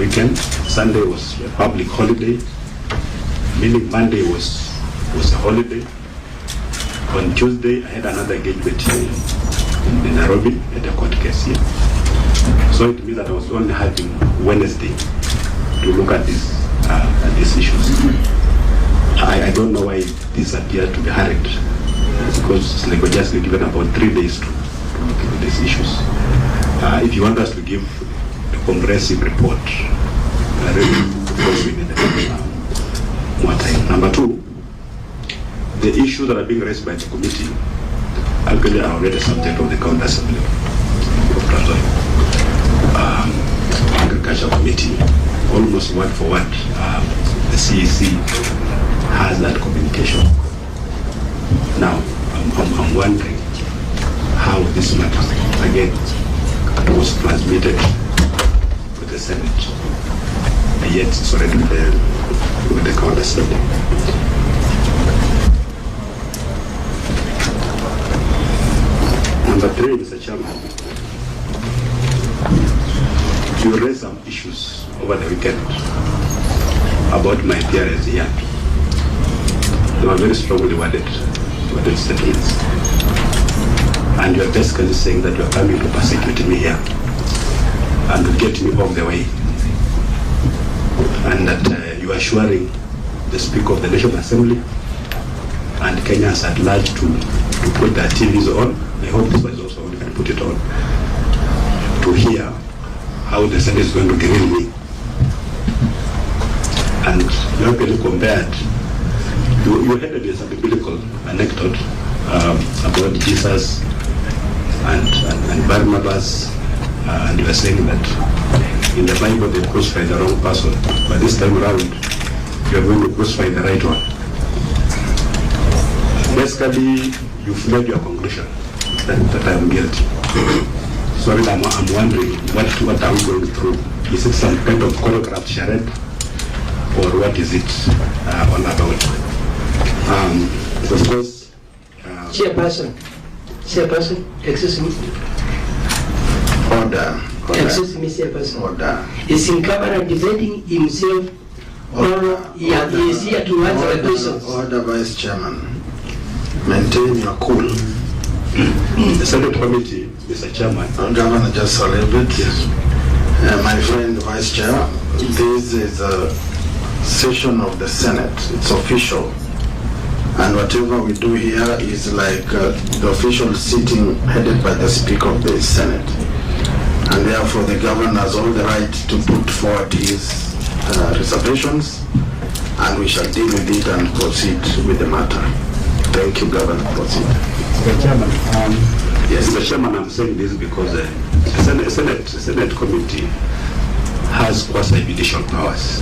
weekend. Sunday was a public holiday, meaning Monday was a holiday. On Tuesday, I had another engagement in Nairobi at a court case here. So it means that I was only having Wednesday to look at these issues. I don't know why this appeared to be hurried, because like we're just given about 3 days to look at these issues. If you want us to give a comprehensive report, we need more time. Number two, the issues that are being raised by the committee actually are already subject of the County Assembly of Nzoia. Agriculture Committee, almost word for word, the CEC has that communication. Now, I'm wondering how this matter, again, was transmitted to the Senate, and yet it's already with the County Assembly. Number three, Mr. Chairman, you raised some issues over the weekend about my appearance here. They were very strongly worded statements. And you are basically saying that you are coming to persecute me here and to get me off the way. And that you are assuring the Speaker of the National Assembly and Kenyans at large to put their TVs on. I hope this was also on, can put it on, to hear how the Senate is going to grill me. And you have really compared, you had a biblical anecdote about Jesus and Barnabas, and you were saying that in the Bible they crucified the wrong person, but this time around you are going to crucify the right one. Basically, you've made your conclusion that I am guilty. Sorry, I'm wondering what are we going through? Is it some kind of choreographed charade, or what is it all about? Of course, Chairperson, excuse me. Order. Excuse me, Chairperson. Order. Is in Governor defending himself, or he is here to answer the questions? Order, Vice Chairman. Maintain your cool. The Senate Committee, Mr. Chairman. Governor, just a little bit. Yes. My friend, Vice Chair, this is a session of the Senate. It's official. And whatever we do here is like the official sitting headed by the Speaker of the Senate. And therefore the Governor has all the right to put forward his reservations, and we shall deal with it and proceed with the matter. Thank you, Governor. Proceed. Mr. Chairman, yes, Mr. Chairman, I'm saying this because the Senate Committee has quasi-judicial powers.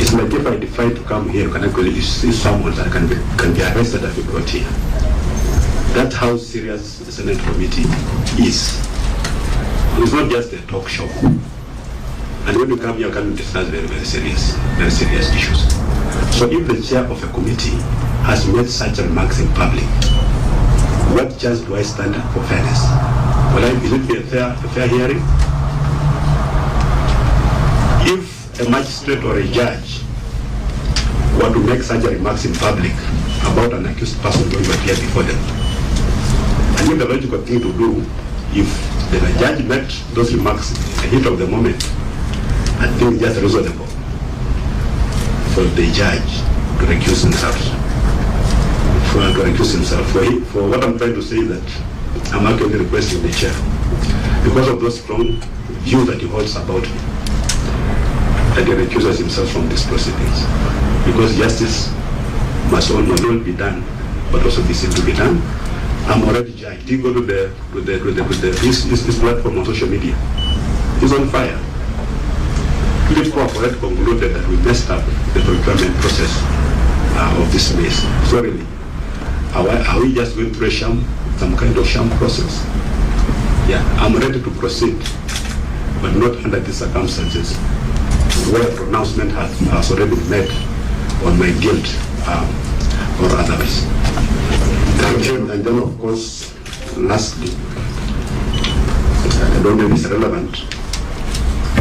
It's like if I decide to come here, you can actually see someone that can be arrested and be brought here. That's how serious the Senate Committee is. It's not just a talk show. And when you come here, you can discuss very serious issues. So if the chair of a committee has made such remarks in public, what chance do I stand for fairness? Will it be a fair hearing? If a magistrate or a judge were to make such remarks in public about an accused person going to appear before them, I think the logical thing to do, if the judge made those remarks in the heat of the moment, I think it's just reasonable for the judge to recuse himself. For what I'm trying to say is that I'm actually requesting the chair, because of those strong views that he holds about me, that he recuses himself from these proceedings. Because justice must not only be done, but also be seen to be done. I'm already judged. He go to this platform on social media. He's on fire. Philip Corporate concluded that we messed up the procurement process of this case. So really, are we just going through some kind of sham process? Yeah, I'm ready to proceed, but not under these circumstances, where a pronouncement has already been made on my guilt or otherwise. Thank you. And then, of course, lastly, I don't know if it's relevant,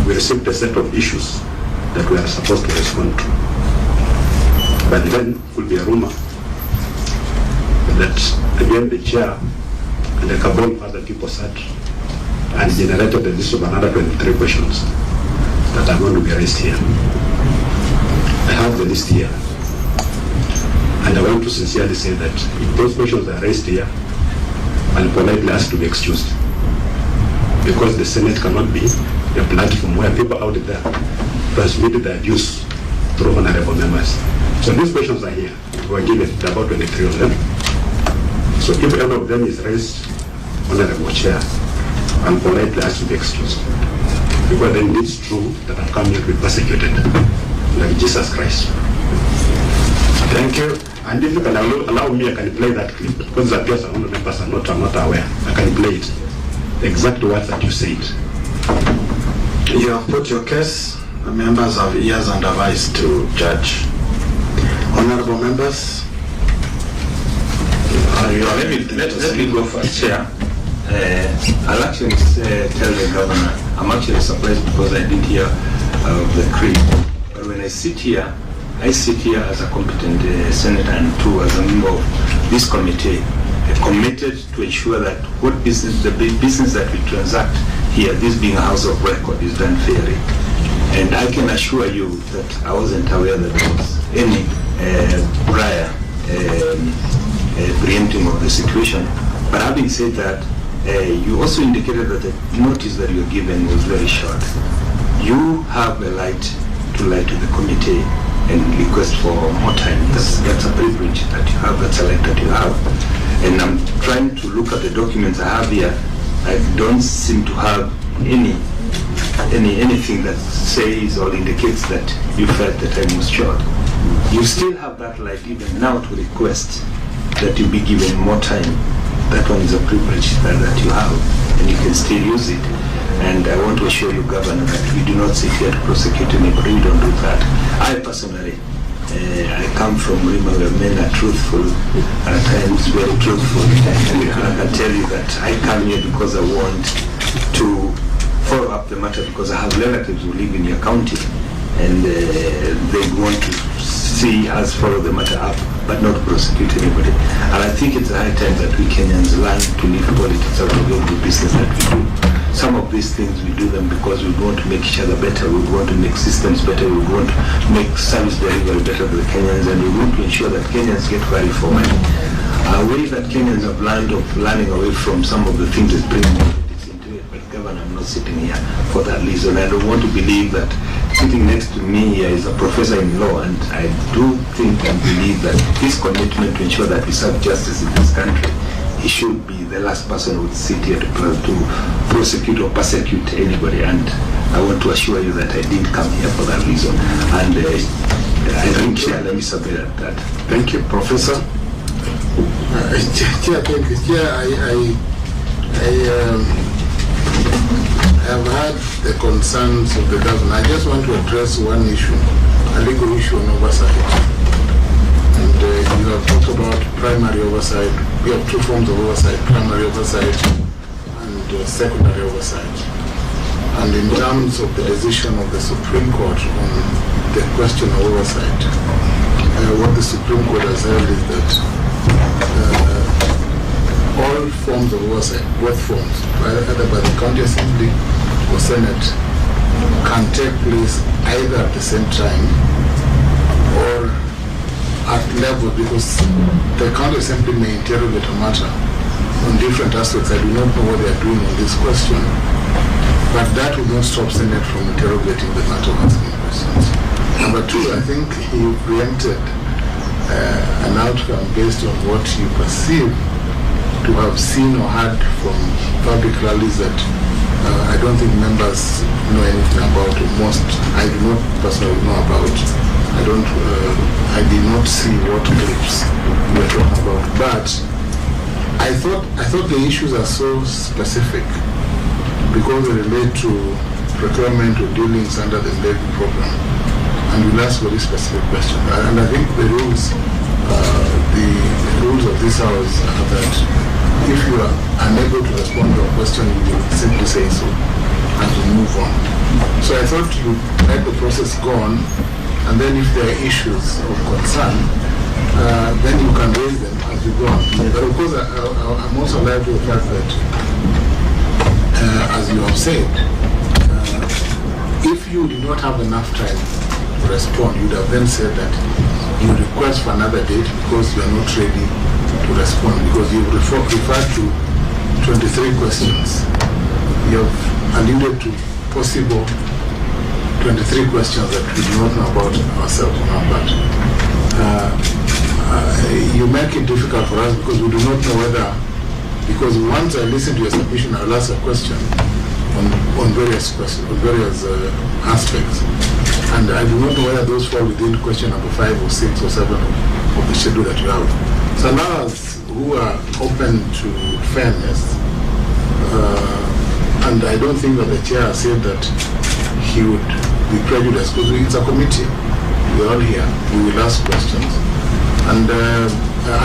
we received a set of issues that we are supposed to respond to. But then could be a rumor that again the chair and a couple of other people sat and generated a list of another 23 questions that are going to be raised here. I have the list here, and I want to sincerely say that if those questions are raised here, and politely asked to be excused, because the Senate cannot be a platform where people out there transmit their views through honorable members. So these questions are here. We are given about 23 of them. So if any of them is raised, honorable chair, I'm politely asked to be excused. Because then it's true that I've come here to be persecuted, like Jesus Christ. Thank you. And if you can allow me, I can play that clip, because it appears some members are not aware. I can play it. The exact words that you said. You have put your case. The members have ears and a voice to judge. Honorable members, let me go first, Chair. I'll actually tell the governor, I'm actually surprised because I didn't hear the creed. But when I sit here as a competent senator and too as a member of this committee, committed to ensure that what business, the business that we transact here, this being a house of record, is done fairly. And I can assure you that I wasn't aware that there was any prior preempting of the situation. But having said that, you also indicated that the notice that you were given was very short. You have a right to lie to the committee and request for more time. That's a privilege that you have, that's a right that you have. And I'm trying to look at the documents I have here. I don't seem to have anything that says or indicates that you felt the time was short. You still have that right even now to request that you be given more time. That one is a privilege that you have, and you can still use it. And I want to assure you, Governor, that we do not sit here to prosecute anybody. We don't do that. I personally, I come from Rima where men are truthful, and at times very truthful. And I can tell you that I come here because I want to follow up the matter, because I have relatives who live in your county, and they want to see us follow the matter up, but not prosecute anybody. And I think it's a high time that we Kenyans learn to leave politics out of the business that we do. Some of these things we do them because we want to make each other better, we want to make systems better, we want to make service delivery better to the Kenyans, and we want to ensure that Kenyans get value for money. A way that Kenyans have learned of learning away from some of the things is bringing politics into it. But Governor, I'm not sitting here for that reason. I don't want to believe that sitting next to me here is a professor in law, and I do think and believe that his commitment to ensure that we serve justice in this country, he should be the last person who would sit here to prosecute or persecute anybody. And I want to assure you that I didn't come here for that reason. And I think, Chair, let me submit that. thank you, Professor. Chair, thank you. Chair, I have heard the concerns of the governor. I just want to address one issue, a legal issue on oversight. And you have talked about primary oversight. We have two forms of oversight, primary oversight and secondary oversight. And in terms of the decision of the Supreme Court on the question of oversight, what the Supreme Court has held is that all forms of oversight, both forms, either by the County Assembly or Senate, can take place either at the same time or at level, because the County Assembly may interrogate a matter on different aspects. I do not know what they are doing on this question, but that will not stop Senate from interrogating the matter of asking questions. Number two, I think you preempted an outcome based on what you perceive to have seen or heard from public rallies that I don't think members know anything about. Most I do not personally know about. I did not see what clips you were talking about. But I thought the issues are so specific because they relate to procurement or dealings under the levy program, and we'll ask very specific questions. And I think the rules of this house are that if you are unable to respond to a question, you will simply say so. and to move on. So I thought you let the process go on, and then if there are issues of concern, then you can raise them as you go on. But of course, I'm also alive to the fact that, as you have said, if you did not have enough time to respond, you would have then said that you request for another date because you are not ready to respond, because you referred to 23 questions. You have alluded to possible 23 questions that we do not know about ourselves on our part. You make it difficult for us because we do not know whether, because once I listen to your submission, I will ask a question on various aspects, and I do not know whether those fall within question number 5 or 6 or 7 of the schedule that you have. So now, us who are open to fairness, and I don't think that the chair said that he would be prejudiced because it's a committee. We're all here. We will ask questions, and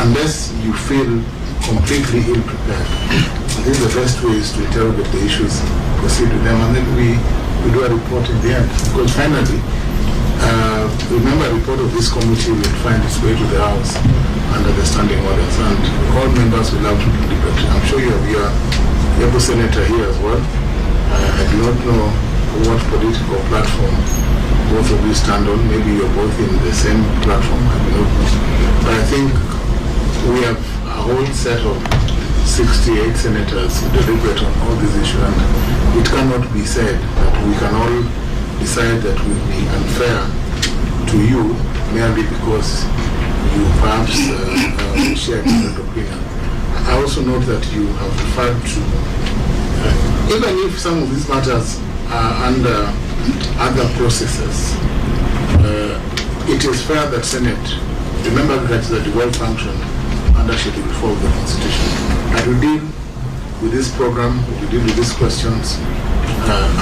unless you feel completely ill-prepared, I think the best way is to interrogate the issues, proceed with them, and then we do a report in the end. Because finally, remember, a report of this committee will find its way to the House under the standing orders, and all members will have to deliberate. I'm sure you have your able senator here as well. I do not know what political platform both of you stand on. Maybe you're both in the same platform, I do not know. But I think we have a whole set of 68 senators who deliberate on all these issues, and it cannot be said that we can all decide that will be unfair to you merely because you perhaps share a different opinion. I also note that you have referred to, even if some of these matters are under other processes, it is fair that Senate, remember that the devolved function under Schedule 4 of the Constitution, that we deal with this program, we deal with these questions,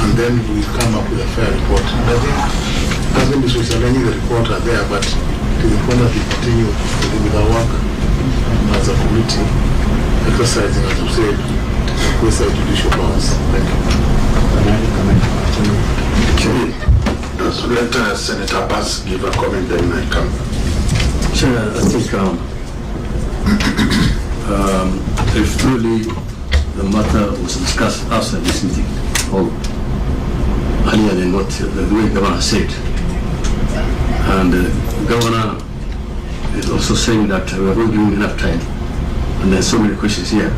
and then we come up with a fair report. And I think husband is challenging the report are there, but it is important that we continue with our work as a committee, exercising, as you said, quasi judicial powers. Thank you. So let Senator Bass give a comment, then I come. Chair, I think if truly the matter was discussed outside this meeting, or earlier than what the way the Governor said, and the Governor is also saying that we are not giving enough time, and there's so many questions here.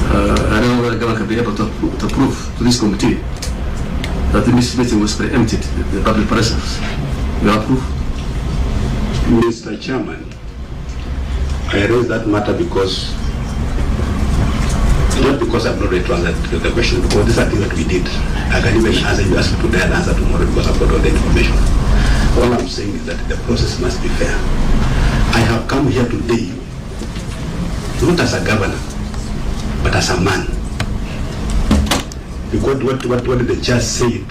I don't know whether the Governor can be able to prove to this committee that this meeting was preempted, the public presence. You have proof? Mr. Chairman, I raised that matter because, not because I'm not ready to answer the question, because these are things that we did. I can even answer you, ask me today and answer tomorrow because I've got all the information. All I'm saying is that the process must be fair. I have come here today, not as a governor, but as a man. Because what the judge said,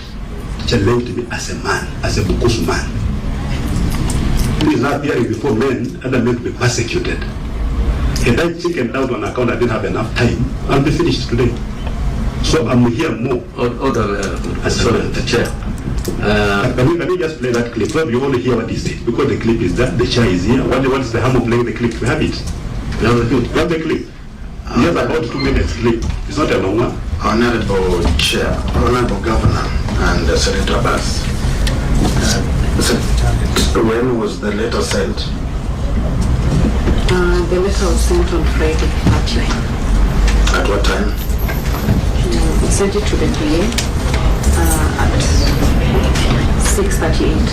the judge labeled me as a man, as a Bukusu man. He is not appearing before men, other men to be persecuted. Had I chickened out on account I didn't have enough time, I'll be finished today. So I'm here more. Sorry, the chair. Can you just play that clip? Probably you only hear what he said, because the clip is that the chair is here. What is the harm of playing the clip? We have it. We have the clip. We have the clip. He has about 2 minutes clip. It's not a long one. Honorable Chair, Honorable Governor, and Senator Bass. When was the letter sent? The letter was sent on Friday at 9. At what time? We sent it to the PA at 6:38.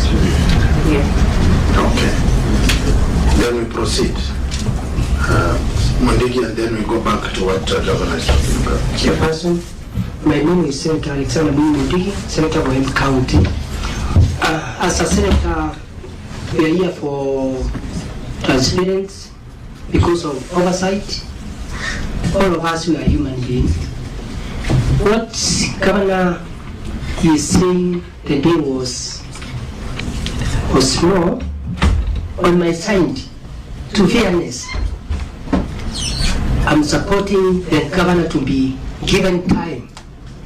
Yeah. Okay. Then we proceed. Mondigi, and then we go back to what Governor is talking about. Chairperson, my name is Senator Alexander Mundigi, Senator of Wayne County. As a senator, we are here for transparency because of oversight. All of us, we are human beings. What Governor is saying today was more on my side to fairness. I'm supporting the governor to be given time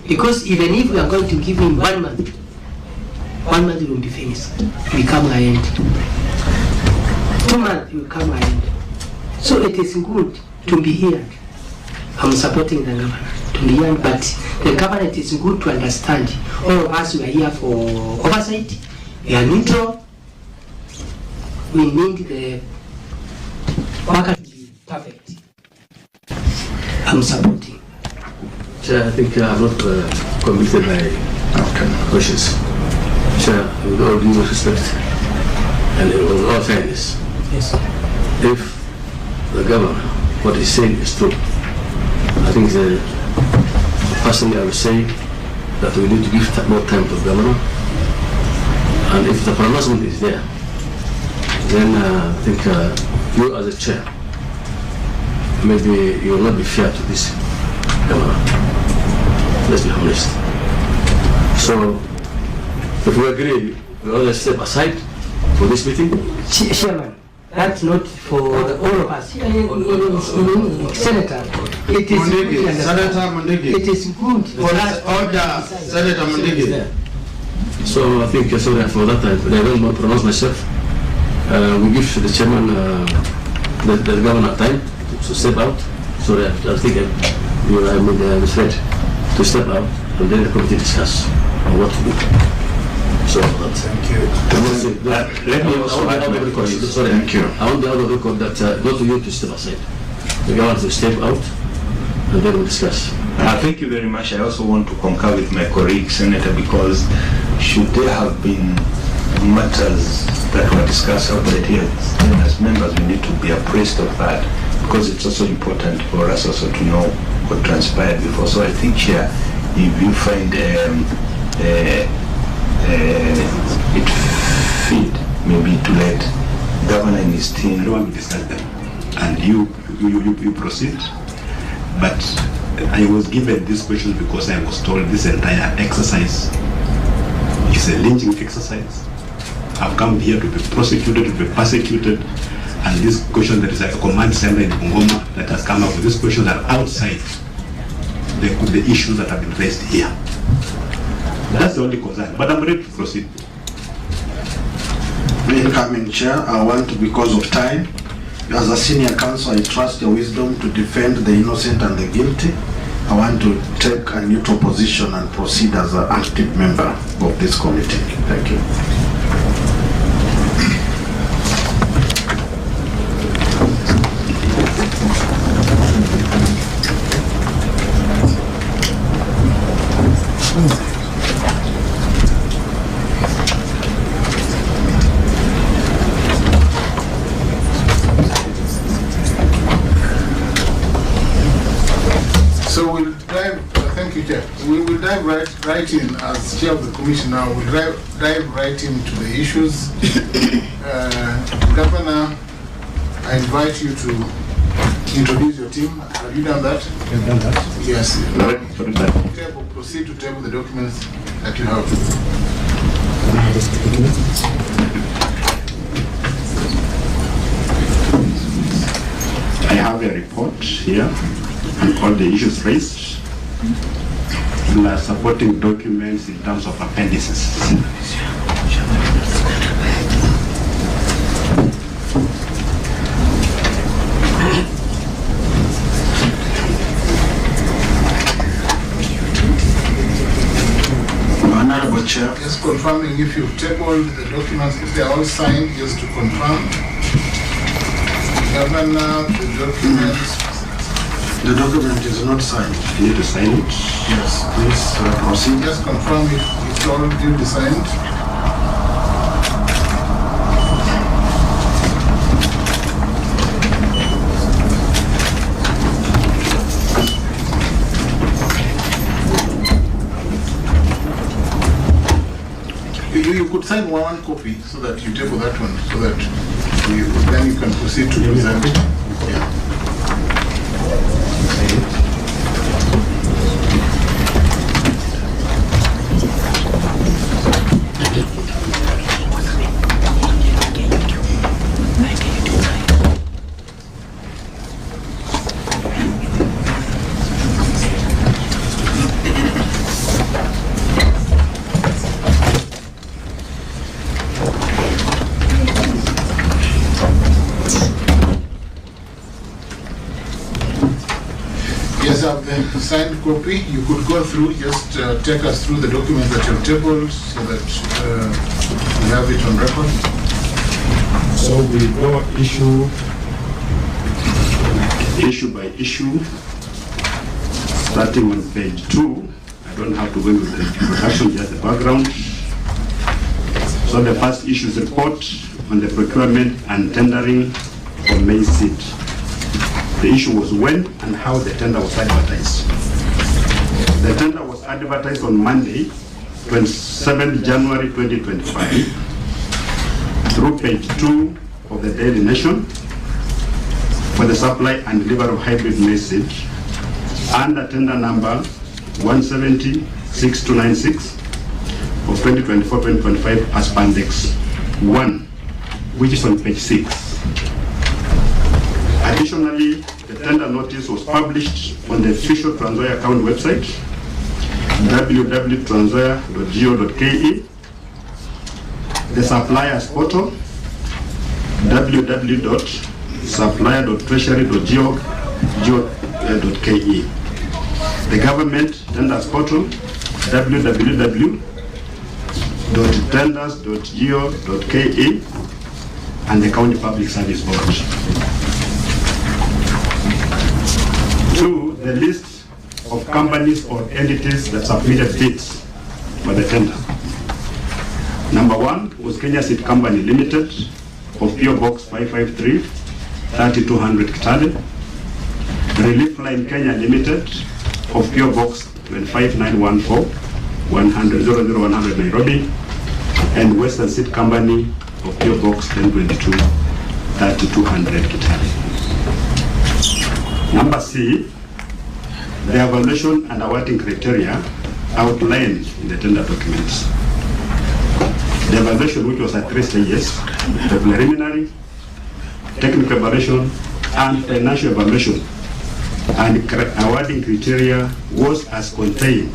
Because even if we are going to give him 1 month, 1 month will be finished, we come end. 2 months will come end. So it is good to be here. I'm supporting the governor to be here, but the governor, it is good to understand. All of us, we are here for oversight. We are neutral. We need the worker to be perfect. I'm supporting. Chair, I think I have not completed my questions. Chair, with all due respect and with all fairness, Yes. if the governor, what he's saying is true, I think personally I would say that we need to give more time to the governor. And if the pronouncement is there, then I think you as a chair, maybe you will not be fair to this governor. Let's be honest. So, if we agree, we all step aside for this meeting. Chairman, that's not for all of us. Senator, it is Mundigi, Senator Mundigi. It is good for us. Order, Senator Mundigi. So I think, sorry for that, I don't want to pronounce myself. We give the chairman, the governor time to step out. Sorry, I think I misread, to step out and then the committee discuss on what to do. So Thank you. let me also add my record. Sorry, Thank you. I want the other record that not you to step aside. The governor to step out and then we'll discuss. Thank you very much. I also want to concur with my colleague, Senator, because should there have been matters that were discussed outside here, as members, we need to be appraised of that, because it's also important for us also to know what transpired before. So I think, Chair, if you find it fit, maybe to let Governor and his team discuss them, and you proceed. But I was given this question because I was told this entire exercise is a lynching exercise. I've come here to be prosecuted, to be persecuted, and this question, there is a command center in Bungoma that has come up with these questions that are outside the issues that have been raised here. That's the only concern, but I'm ready to proceed. Incoming Chair, I want to, because of time, as a senior counsel, I trust your wisdom to defend the innocent and the guilty. I want to take a neutral position and proceed as an active member of this committee. Thank you. We will dive right in, as chair of the commission now, we'll dive right into the issues. Governor, I invite you to introduce your team. Have you done that? I've done that. Yes. Proceed to table the documents that you have. I have a report here and all the issues raised, plus supporting documents in terms of appendices. Honorable Chair. Just confirming if you've tabled the documents, if they are all signed, just to confirm. Governor, the documents. The document is not signed. You need to sign it. Yes, please proceed. Just confirm if it's all duly signed. You could sign one copy so that you table that one, so that then you can proceed to present it. Yeah. have the signed copy. You could go through, just take us through the documents that you've tabled so that we have it on record. So we go issue by issue, starting on page 2. I don't have to go into the introduction, just the background. So the first issue is report on the procurement and tendering for maize seed. The issue was when and how the tender was advertised. The tender was advertised on Monday, 27th January 2025, through page 2 of the Daily Nation for the supply and delivery of hybrid maize seed under tender number 170-6296 of 2024-2025 as Pandex 1, which is on page 6. Additionally, the tender notice was published on the official Nzoia County website, www.nzoia.go.ke, the suppliers portal, www.supplier.treasury.go.ke, the government tenders portal, www.tenders.go.ke, and the county public service board. 2, the list of companies or entities that submitted bids for the tender. Number 1 was Kenya Seed Company Limited of PO Box 553, 3200 Kitale. Relief Line Kenya Limited of PO Box 25914, 100 Nairobi. And Western Seed Company of PO Box 1022, 3200 Kitale. Number C, the evaluation and awarding criteria outlined in the tender documents. The evaluation, which was at 3 stages, the preliminary, technical evaluation, and financial evaluation, and awarding criteria was as contained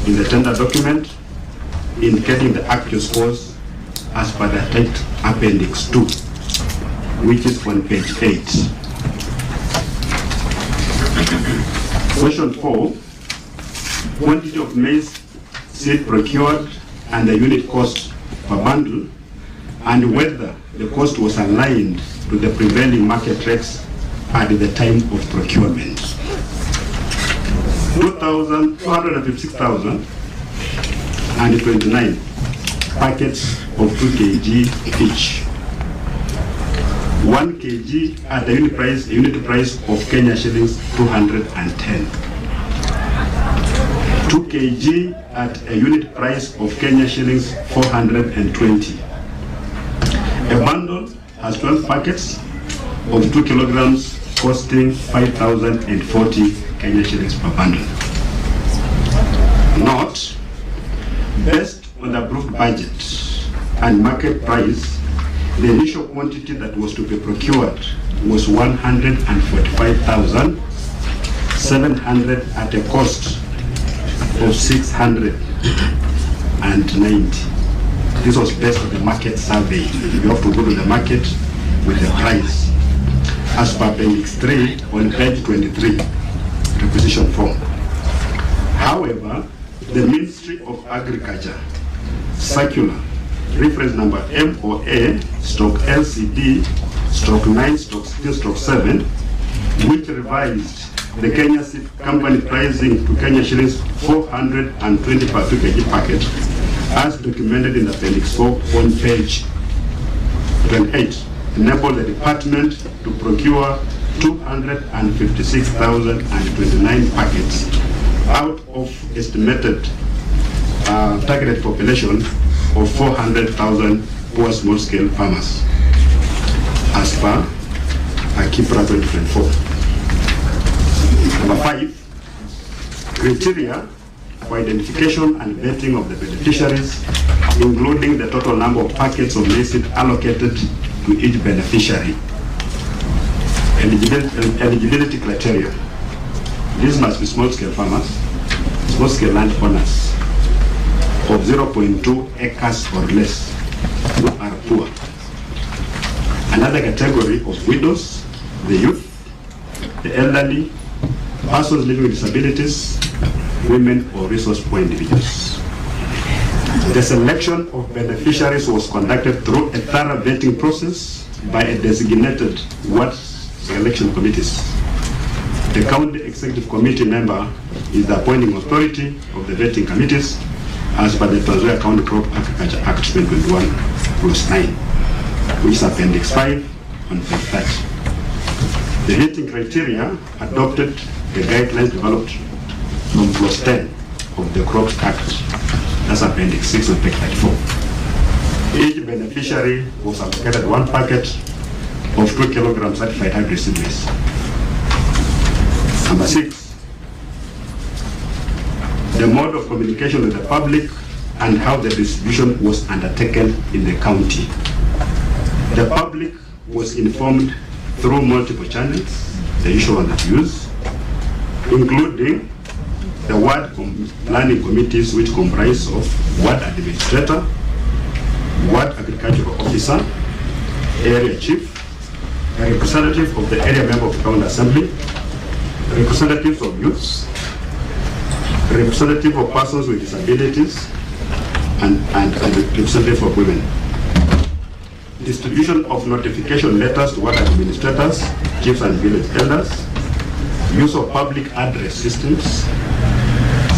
in the tender document, indicating the actual scores as per the attached Appendix 2, which is on page 8. Question 4, quantity of maize seed procured and the unit cost per bundle, and whether the cost was aligned to the prevailing market rates at the time of procurement. 256,029 packets of 2 kg each. 1 kg at the unit price of Kenya shillings 210. 2 kg at a unit price of Kenya shillings 420. A bundle has 12 packets of 2 kilograms costing 5,040 Kenya shillings per bundle. Note, based on the approved budget and market price, the initial quantity that was to be procured was 145,700 at a cost of 690. This was based on the market survey. You have to go to the market with the price as per Appendix 3 on page 23, requisition form. However, the Ministry of Agriculture circular reference number MOA/LCD/9/16/7, which revised the Kenya Seed Company pricing to Kenya shillings 420 per 2 kg packet, as documented in Appendix 4 on page 28, enabled the department to procure 256,029 packets out of estimated targeted population of 400,000 poor small-scale farmers, as per Akipra 2024. Number 5, criteria for identification and vetting of the beneficiaries, including the total number of packets of maize seed allocated to each beneficiary. Eligibility criteria. These must be small-scale farmers, small-scale land owners of 0.2 acres or less who are poor. Another category of widows, the youth, the elderly, persons living with disabilities, women or resource poor individuals. The selection of beneficiaries was conducted through a thorough vetting process by a designated ward selection committees. The county executive committee member is the appointing authority of the vetting committees as per the Nzoia County Crop Agriculture Act 2021, Clause 9, which is Appendix 5 on page 30. The vetting criteria adopted the guidelines developed from Clause 10 of the Crops Act, that's Appendix 6 on page 34. Each beneficiary was allocated 1 packet of 2 kilograms certified hybrid seed maize. Number 6, the mode of communication with the public and how the distribution was undertaken in the county. The public was informed through multiple channels, the usual one that we use, including the ward planning committees, which comprise of ward administrator, ward agricultural officer, area chief, a representative of the area member of the county assembly, representatives of youths, representative of persons with disabilities, and representative of women. Distribution of notification letters to ward administrators, chiefs and village elders, use of public address systems,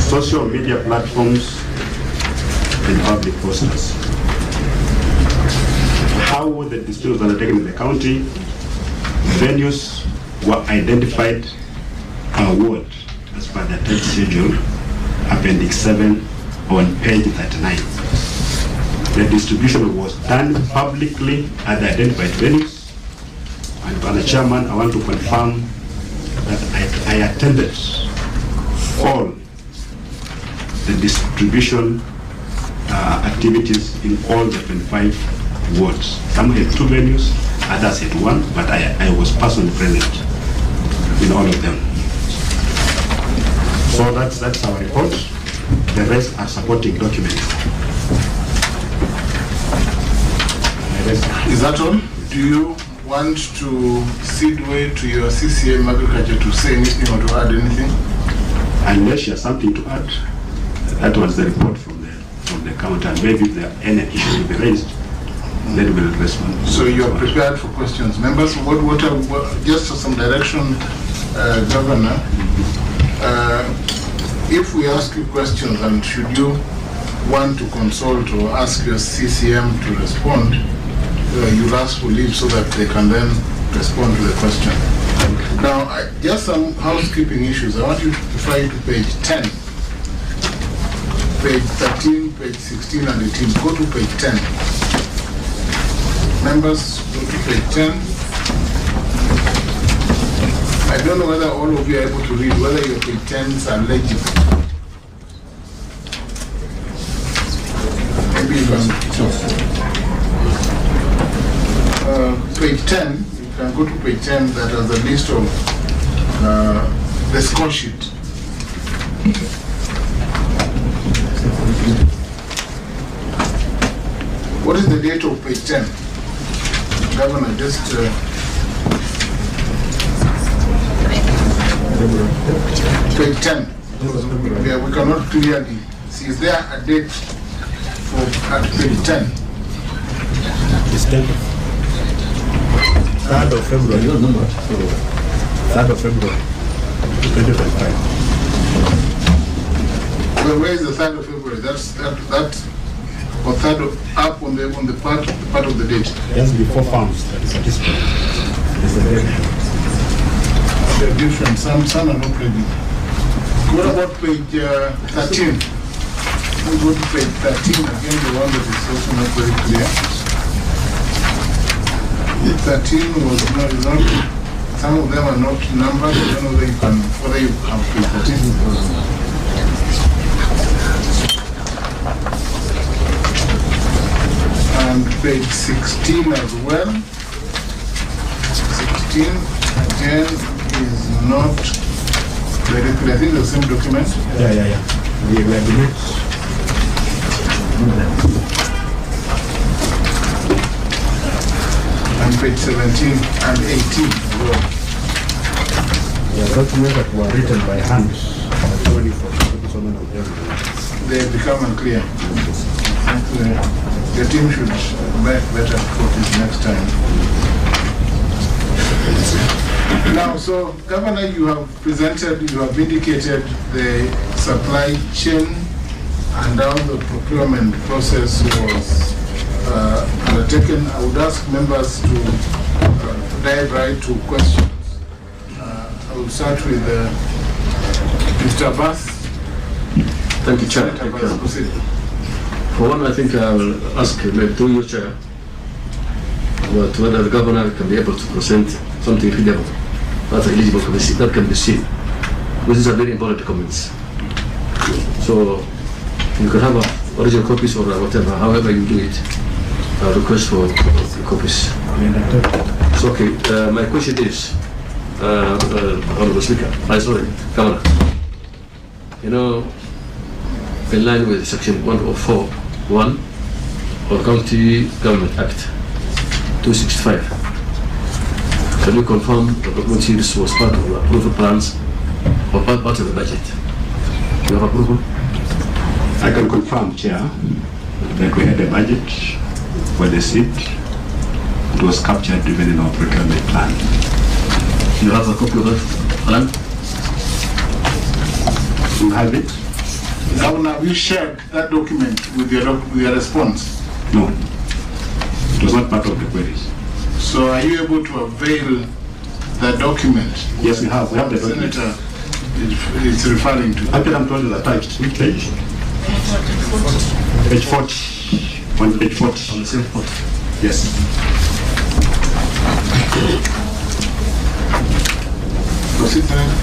social media platforms, and public posters. How were the distributions undertaken in the county? Venues were identified ward as per the third schedule, Appendix 7 on page 39. The distribution was done publicly at the identified venues, and by the chairman, I want to confirm that I attended all the distribution activities in all the 25 wards. Some had 2 venues, others had 1, but I was personally present in all of them. So that's our report. The rest are supporting documents. Is that all? Do you want to cede way to your CCM Agriculture to say anything or to add anything? Unless you have something to add, that was the report from the counter. Maybe if there are any issues to be raised, then we'll respond. So you're prepared for questions. Members, just for some direction, Governor, if we ask you questions and should you want to consult or ask your CCM to respond, you'll ask for leave so that they can then respond to the question. Now, just some housekeeping issues. I want you to refer to page 10, page 13, page 16 and 18. Go to page 10. Members, go to page 10. I don't know whether all of you are able to read, whether your page 10s are legible. Maybe you can page 10, you can go to page 10 that has a list of the score sheet. What is the date of page 10? Governor, just page 10. We cannot clearly see. Is there a date for at page 10? It's 10th. 3rd of February. 3rd of February, 2025. Well, where is the 3rd of February? That's or 3rd of, up on the part of the date. Just before farms. That is at this point. It's the date. They're different. Some are not ready. What about page 13? We go to page 13 again, the one that is also not very clear. 13 was not, some of them are not numbered. I don't know whether you have page 13. And page 16 as well. 16 again is not very clear. I think the same document. Yeah. We will and page 17 and 18 as well. documents that were written by hand, they become unclear. The team should make better copies next time. Now, so Governor, you have presented, you have indicated the supply chain and how the procurement process was undertaken. I would ask members to dive right to questions. I will start with Mr. Abbas. Thank you, Chair. For one, I think I will ask through your Chair whether the Governor can be able to present something readable that's eligible to be seen, that can be seen. These are very important documents. So you can have original copies or whatever, however you do it. I request for copies. So, okay, my question is, Honorable Speaker, sorry, Governor. You know, in line with Section 104(1) of County Government Act 265, can you confirm that the document series was part of the approval plans or part of the budget? Do you have approval? I can confirm, Chair, that we had a budget for the seat. It was captured even in our procurement plan. You have a copy of that plan? You have it? Governor, have you shared that document with your response? No. It was not part of the queries. So are you able to avail the document? Yes, we have. We have the document. Senator is referring to. Actually, I'm told it's attached. Which page? Page 40. On page 40. On the same spot. Yes. Proceed, Senator.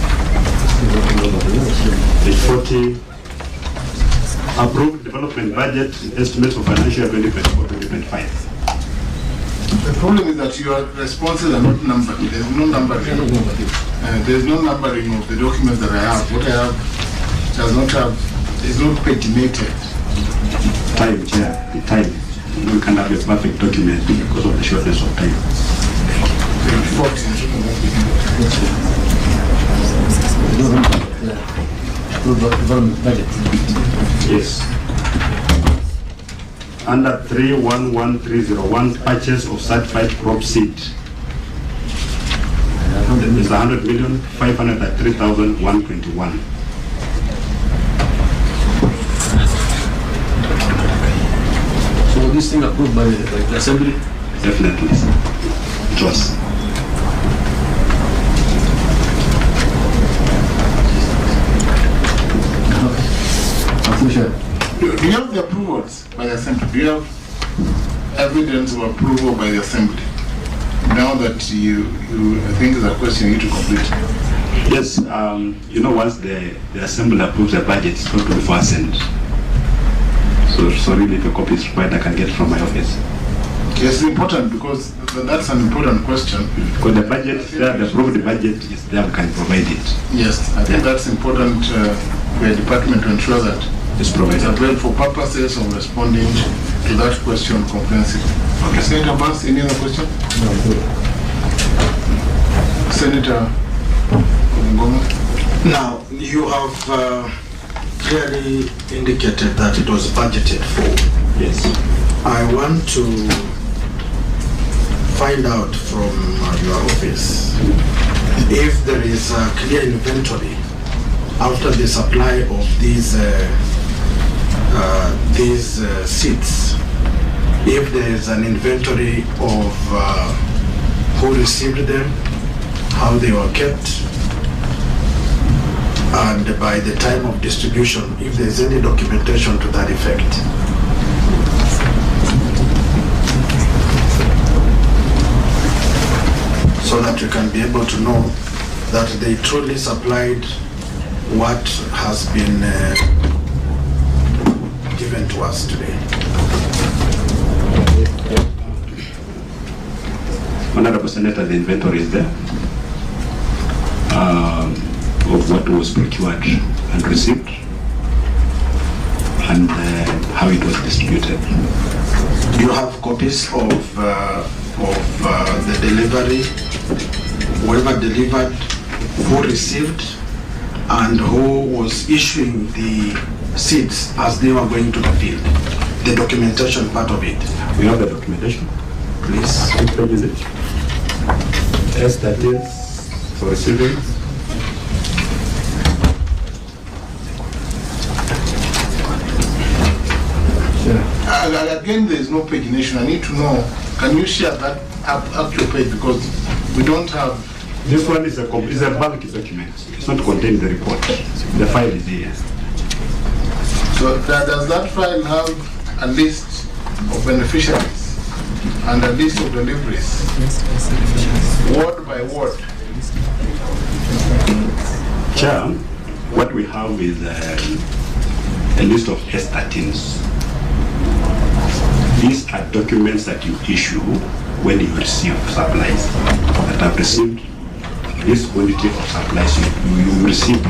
Page 40. Approved development budget estimates for financial year 2024-2025. The problem is that your responses are not numbered. There's no numbering. There's no numbering of the documents that I have. What I have does not have, is not paginated. Time, Chair. The time. We can't have a perfect document because of the shortness of time. Page 40. Budget. Yes. Under 311301, purchase of certified crop seed. It's 100,503,121. So this thing approved by the Assembly? Definitely. It was. Do you have the approvals by the Assembly? Do you have evidence of approval by the Assembly? Now that you I think is a question you need to complete. Yes, you know, once the Assembly approves the budget, it's going to be for sent. So really, if a copy is required, I can get it from my office. Yes, it's important because that's an important question. Because the budget, the approved budget is there, we can provide it. Yes, I think that's important for the department to ensure that It's provided. it's available for purposes of responding to that question comprehensively. Okay, Senator Bass, any other question? No, good. Senator Ngoma? Now, you have clearly indicated that it was budgeted for. Yes. I want to find out from your office if there is a clear inventory after the supply of these seats, if there is an inventory of who received them, how they were kept, and by the time of distribution, if there is any documentation to that effect. So that you can be able to know that they truly supplied what has been given to us today. Honorable Senator, the inventory is there of what was procured and received and how it was distributed. Do you have copies of the delivery, whoever delivered, who received and who was issuing the seeds as they were going to the field. The documentation part of it. We have the documentation. Please. Which page is it? S13 for receiving. Again, there is no pagination. I need to know, can you share that actual page, because we don't have... This one is a bulk document. It's not contained in the report. The file is here. So does that file have a list of beneficiaries and a list of deliveries, word by word? Chair, what we have is a list of S13s. These are documents that you issue when you receive supplies. That have received this quantity of supplies, you receive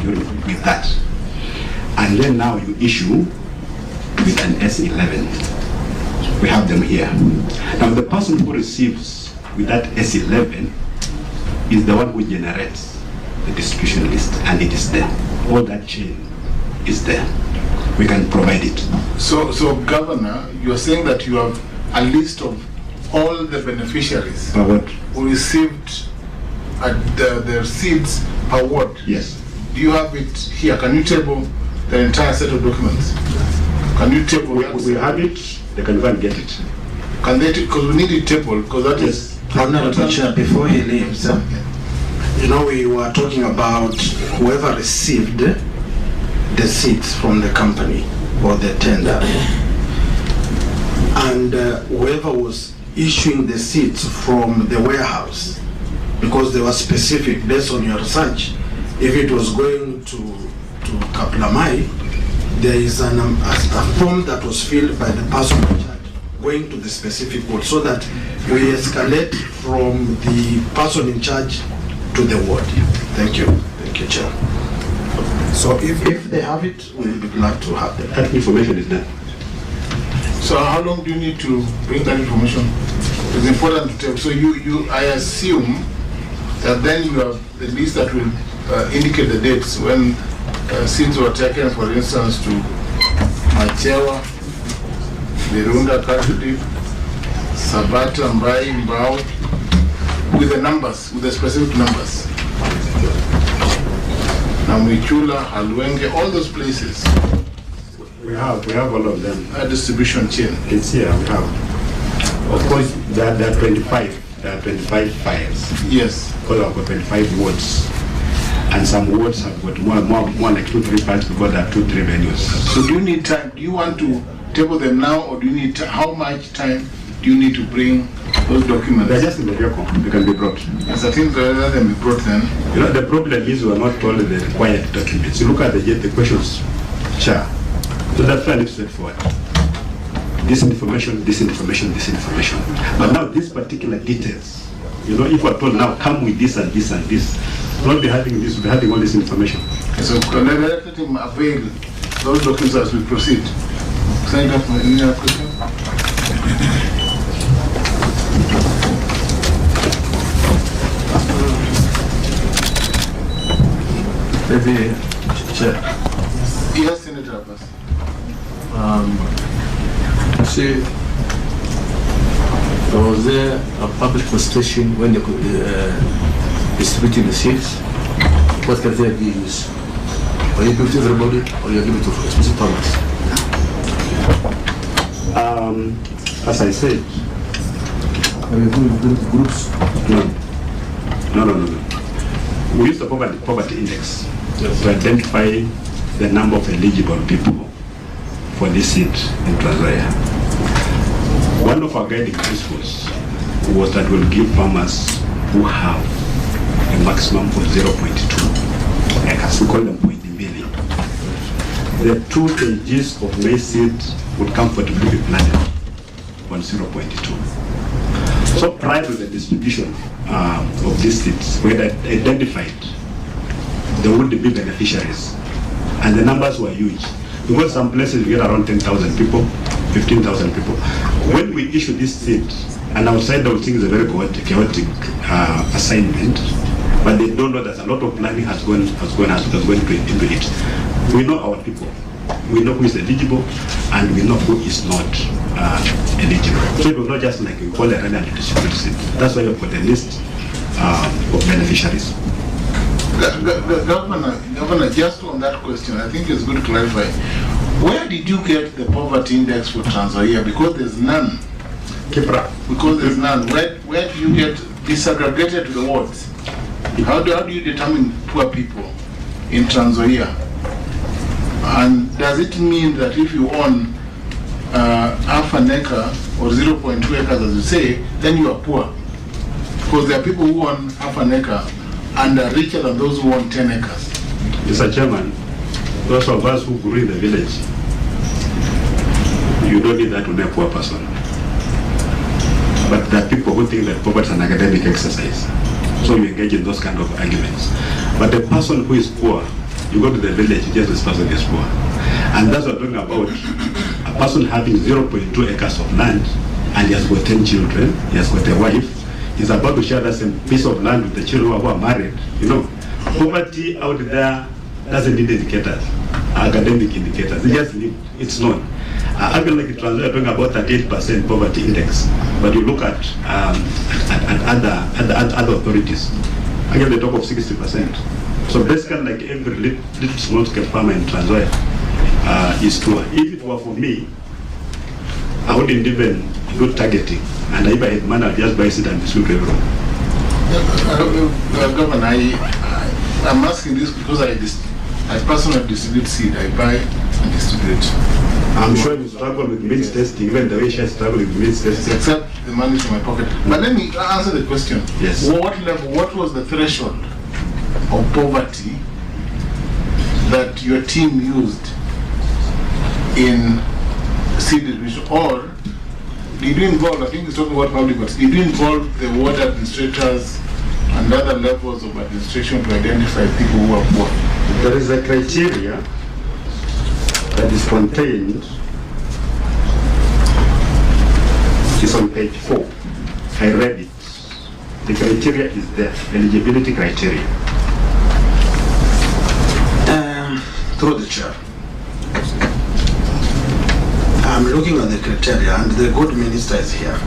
with that. And then now you issue with an S11. We have them here. Now the person who receives with that S11 is the one who generates the distribution list, and it is there. All that chain is there. We can provide it. So Governor, you are saying that you have a list of all the beneficiaries who received their seeds per ward? Yes. Do you have it here? Can you table the entire set of documents? Can you table that? We have it. They can go and get it. Can they? Because we need it table, because that is... Honorable Chair, before he leaves, you know, we were talking about whoever received the seeds from the company or the tender, and whoever was issuing the seeds from the warehouse, because they were specific based on your research. If it was going to Kaplamai, there is a form that was filled by the person in charge going to the specific ward, so that we escalate from the person in charge to the ward. Thank you. Thank you, Chair. So if they have it, we'll be glad to have them. That information is there. So how long do you need to bring that information? It's important to tell. So I assume that then you have the list that will indicate the dates when seeds were taken, for instance, to Machewa, Virunda, Kashudi, Sabata, Mbai, Mbao, with the numbers, with the specific numbers. Namwichula, Halwenge, all those places. We have all of them. A distribution chain. It's here, we have. Of course, there are 25. There are 25 files. Yes. Because I've got 25 wards. And some wards have got more like 2-3 files because there are 2-3 venues. So do you need time? Do you want to table them now, or do you need how much time do you need to bring those documents? They're just in the vehicle. They can be brought. Yes, I think rather than be brought then. You know, the problem is we are not told the required documents. You look at the questions, Chair. So that's fairly straightforward. This information, this information, this information. But now these particular details, you know, if we're told now come with this and this and this, we'll not be having this, we'll be having all this information. So let him avail those documents as we proceed. Senator, any other question? Maybe, Chair. Yes, Senator Abbas. See, was there a public consultation when they distributing the seeds? What criteria do you use? Are you give it to everybody, or you give it to specific farmers? As I said, Are you doing groups? No. We use the poverty index to identify the number of eligible people for this seat in Nzoia. One of our guiding principles was that we'll give farmers who have a maximum of 0.2 acres. We call them Pointimbili. The 2 kgs of maize seed would comfortably be planted on 0.2. So prior to the distribution of these seeds, we had identified there would be beneficiaries, and the numbers were huge. Because some places we get around 10,000 people, 15,000 people. When we issue this seed, and outside I would think it's a very chaotic assignment, but they don't know that a lot of planning has gone into it. We know our people. We know who is eligible, and we know who is not eligible. So it was not just like we call a random distribute seat. That's why we've got a list of beneficiaries. Governor, just on that question, I think it's good to clarify. Where did you get the poverty index for Nzoia? Because there's none. Kipra. Because there's none. Where do you get disaggregated to the wards? How do you determine poor people in Nzoia? And does it mean that if you own half an acre or 0.2 acres, as you say, then you are poor? Because there are people who own half an acre and are richer than those who own 10 acres. Mr. Chairman, those of us who grew in the village, you don't need that to be a poor person. But there are people who think that poverty is an academic exercise. So you engage in those kind of arguments. But the person who is poor, you go to the village, just this person is poor. And that's what we're talking about. A person having 0.2 acres of land, and he has got 10 children, he has got a wife, he's about to share that same piece of land with the children who are married. You know, poverty out there doesn't need indicators, academic indicators. They just live, it's known. I feel like it's talking about 38% poverty index, but you look at other authorities, again they talk of 60%. So basically, like every little small scale farmer in Nzoia is poor. If it were for me, I wouldn't even do targeting, and if I had money, I'd just buy it and distribute to everyone. Governor, I'm asking this because I personally distribute seed. I buy and distribute. I'm sure you struggle with means testing, even the way she struggle with means testing. Except the money from my pocket. But let me answer the question. Yes. What was the threshold of poverty that your team used in seed distribution? Or did you involve, I think it's talking about public works, did you involve the ward administrators and other levels of administration to identify people who are poor? There is a criteria that is contained, it's on page 4. I read it. The criteria is there, eligibility criteria. Through the chair. I'm looking at the criteria, and the good minister is here.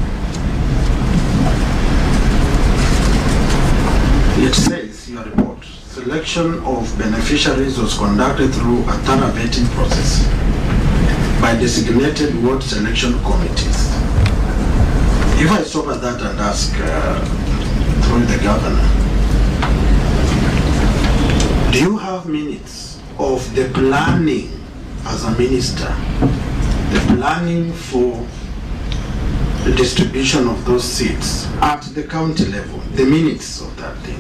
It says, your report, selection of beneficiaries was conducted through a thorough vetting process by designated ward selection committees. If I stop at that and ask through the governor, do you have minutes of the planning as a minister, the planning for the distribution of those seats at the county level, the minutes of that thing,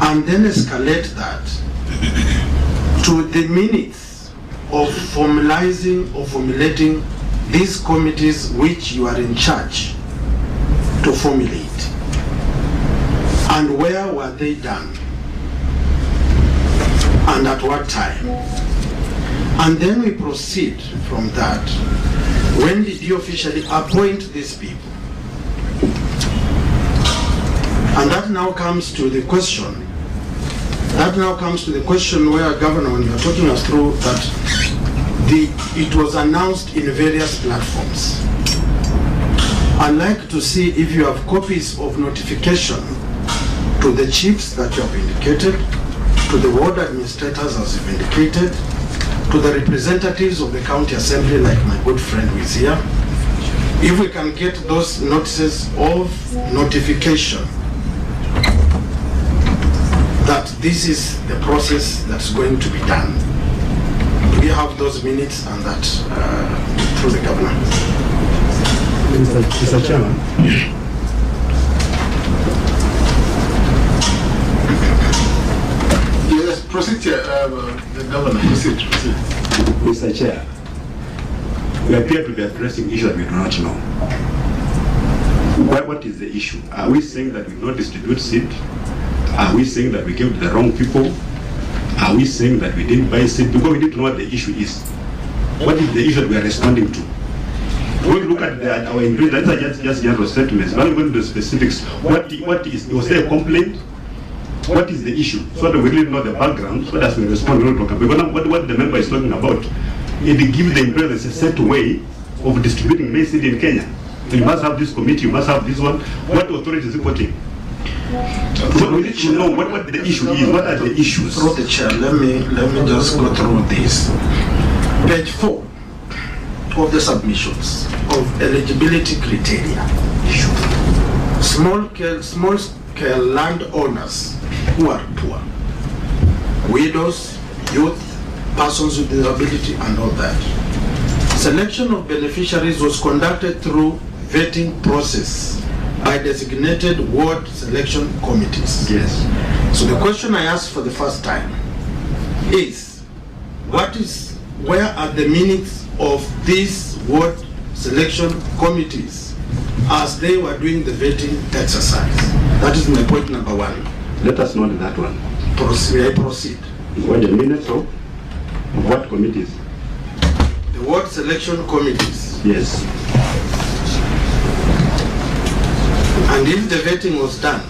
and then escalate that to the minutes of formalizing or formulating these committees which you are in charge to formulate? And where were they done? And at what time? And then we proceed from that. When did you officially appoint these people? And that now comes to the question. Where, Governor, when you are talking us through that it was announced in various platforms. I'd like to see if you have copies of notification to the chiefs that you have indicated, to the ward administrators as you've indicated, to the representatives of the county assembly like my good friend who is here. If we can get those notices of notification that this is the process that's going to be done. We have those minutes and that through the governor. Mr. Chairman. Yes, proceed, the governor, proceed. Mr. Chair, we appear to be addressing issues that we do not know. What is the issue? Are we saying that we don't distribute seed? Are we saying that we gave to the wrong people? Are we saying that we didn't buy seed? Because we need to know what the issue is. What is the issue that we are responding to? When we look at our ingredients, that's just general statements. When we go into the specifics, was there a complaint? what is the issue, so that we really know the background, so that we respond to talk about. Because what the member is talking about, it gives the employers a set way of distributing maize seed in Kenya. So you must have this committee, you must have this one. What authority is reporting? So we need to know what the issue is. What are the issues? Through the chair, let me just go through this. Page 4 of the submissions of eligibility criteria. Small scale landowners who are poor, widows, youth, persons with disability, and all that. Selection of beneficiaries was conducted through vetting process by designated ward selection committees. Yes. So the question I asked for the first time is, where are the minutes of these ward selection committees as they were doing the vetting exercise? That is my point number 1. Let us note that one. Proceed. What the minutes of what committees? The ward selection committees. Yes. And if the vetting was done,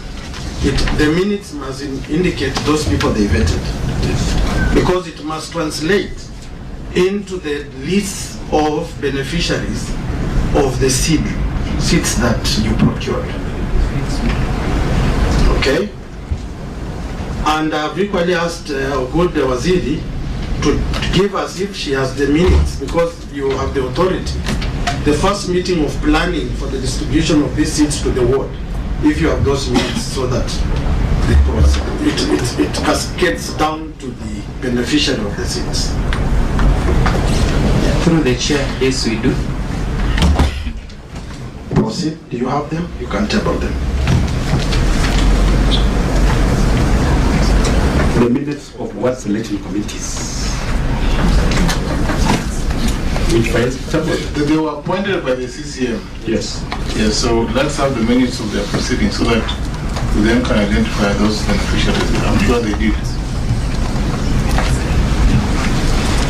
the minutes must indicate those people they vetted. Yes. Because it must translate into the list of beneficiaries of the seats that you procured. Okay? And I've equally asked Good Waziri to give us, if she has the minutes, because you have the authority, the first meeting of planning for the distribution of these seats to the ward, if you have those minutes, so that it cascades down to the beneficiary of the seats. Through the chair, yes, we do. Proceed. Do you have them? You can table them. The minutes of what selection committees? Which files? They were appointed by the CCM. Yes. Yes, so let's have the minutes of their proceedings so that we then can identify those beneficiaries. I'm sure they did.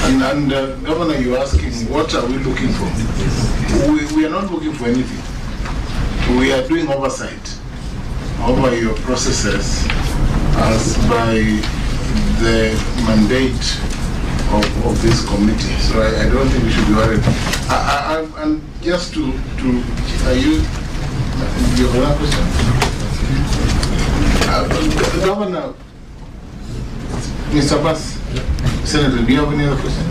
And Governor, you're asking, what are we looking for? We are not looking for anything. We are doing oversight over your processes as by the mandate of this committee. So I don't think we should be worried. And just to are you have another question? Governor, Mr. Bass, Senator, do you have any other question?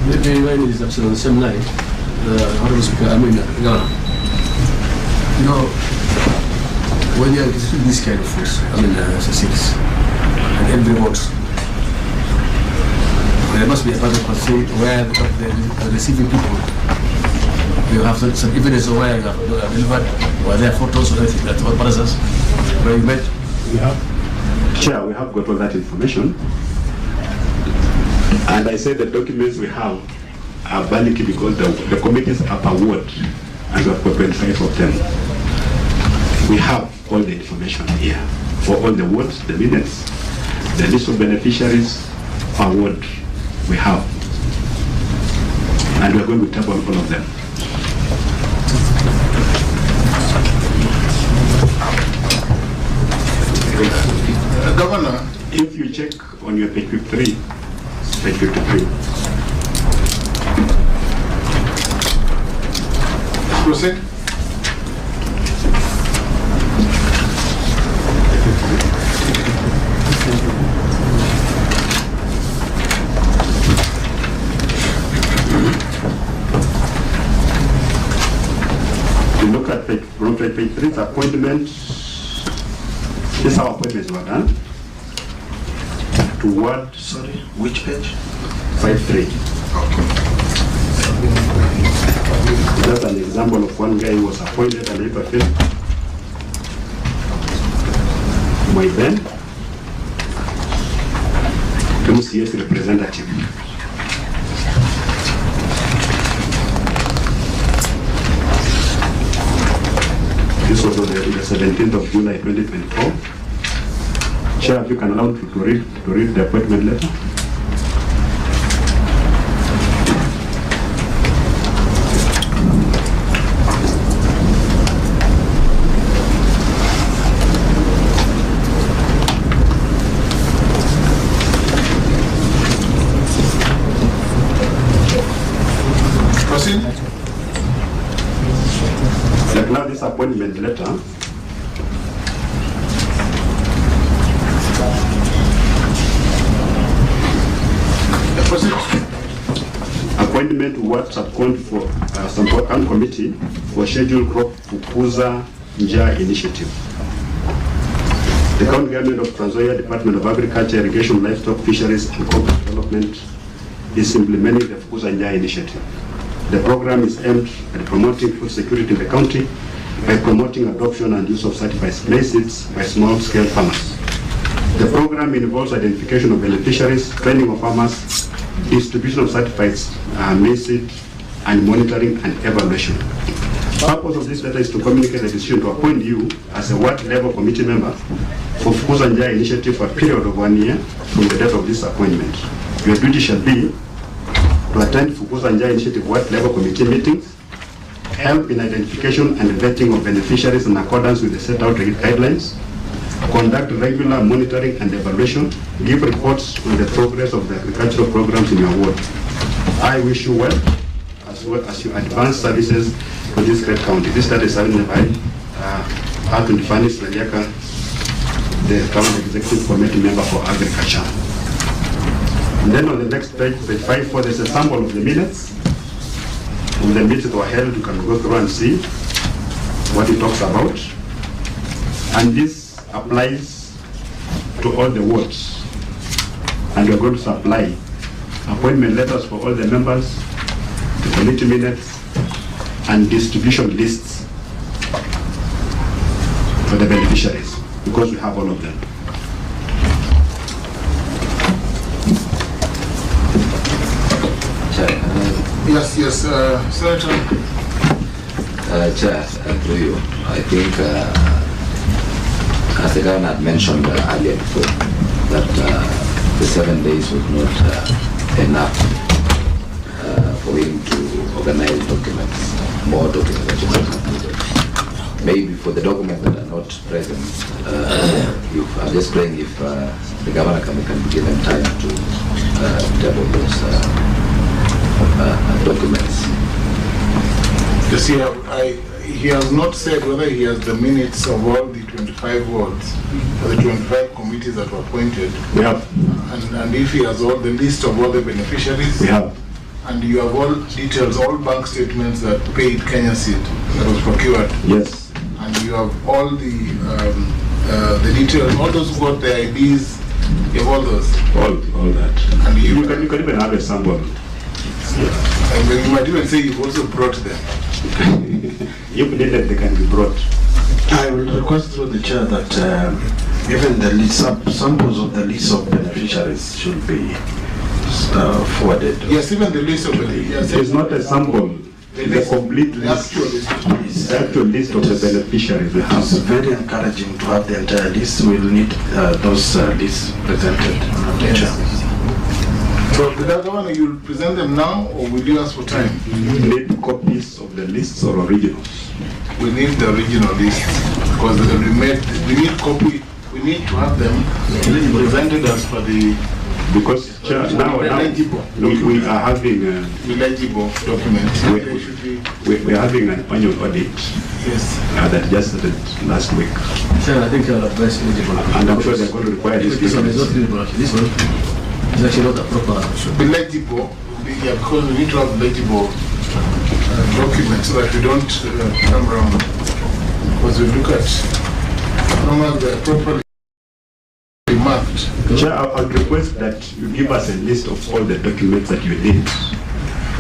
The line is absolutely on the same line. Honorable Speaker, I mean, Governor, you know, when you are distributing this kind of force, I mean, seats, and every vote, there must be a part of constraint where the receiving people, you have some evidence of where you have delivered, or there are photos or anything that what matters where you met. We have, Chair, we have got all that information. And I say the documents we have are valid because the committees are per ward, and we have got 25 of them. We have all the information here for all the wards, the minutes, the list of beneficiaries per ward we have. And we are going to table all of them. Governor, if you check on your page 53, page 53. proceed. You look at page 3, it's appointment. This is how appointments were done. Toward, Sorry, which page? 5.3. Okay. That's an example of one guy who was appointed and later failed. My then, MCS representative. This was on the 17th of July 2024. Chair, if you can allow to read the appointment letter. Now this appointment letter appointment what subcon for subcon committee for scheduled crop Fukuza Njaa initiative. The county government of Nzoia Department of Agriculture, Irrigation, Livestock, Fisheries and Corporate Development is implementing the Fukuza Njaa initiative. The program is aimed at promoting food security in the county by promoting adoption and use of certified maize seeds by small-scale farmers. The program involves identification of beneficiaries, training of farmers, distribution of certified maize seed, and monitoring and evaluation. The purpose of this letter is to communicate the decision to appoint you as a ward-level committee member for Fukuza Njaa initiative for a period of 1 year from the date of this appointment. Your duty shall be to attend Fukuza Njaa initiative ward-level committee meetings, help in identification and vetting of beneficiaries in accordance with the set out guidelines, conduct regular monitoring and evaluation, give reports on the progress of the agricultural programs in your ward. I wish you well as you advance services for this great county. This letter is signed by Fanis Laliaka, the county executive committee member for agriculture. And then on the next page, page 54, there's a sample of the minutes. When the meetings were held, you can go through and see what it talks about. And this applies to all the wards. And we're going to supply appointment letters for all the members, the committee minutes, and distribution lists for the beneficiaries, because we have all of them. Yes, Senator. Chair, through you, I think, as the governor had mentioned earlier before, that the 7 days was not enough for him to organize documents, more documents that should be completed. Maybe for the documents that are not present, I'm just praying if the governor can be given time to table those documents. You see, he has not said whether he has the minutes of all the 25 wards or the 25 committees that were appointed. We have. And if he has all the list of all the beneficiaries. We have. And you have all details, all bank statements that paid Kenya seed that was procured. Yes. And you have all the details, all those who got the IDs, you have all those. All that. And you can even have a sample. And then you might even say you've also brought them. If needed, they can be brought. I will request through the chair that even the list, samples of the list of beneficiaries should be forwarded. Yes, even the list of beneficiaries. It's not a sample. It's a complete list. The actual list of the beneficiaries we have. It's very encouraging to have the entire list. We'll need those lists presented. Yes. So, the governor, you'll present them now, or will you ask for time? We need copies of the lists or originals. We need the original list because we need copy. We need to have them presented as per the. Because now we are having legible documents. We are having an annual audit. Yes. That just started last week. Sir, I think I'll advise eligible. And I'm sure they're going to require this. This one is not eligible actually. This one is actually not a proper. Be legible, yeah, because we need to have legible documents so that we don't come around. Because we look at normal they're properly marked. Chair, I would request that you give us a list of all the documents that you need,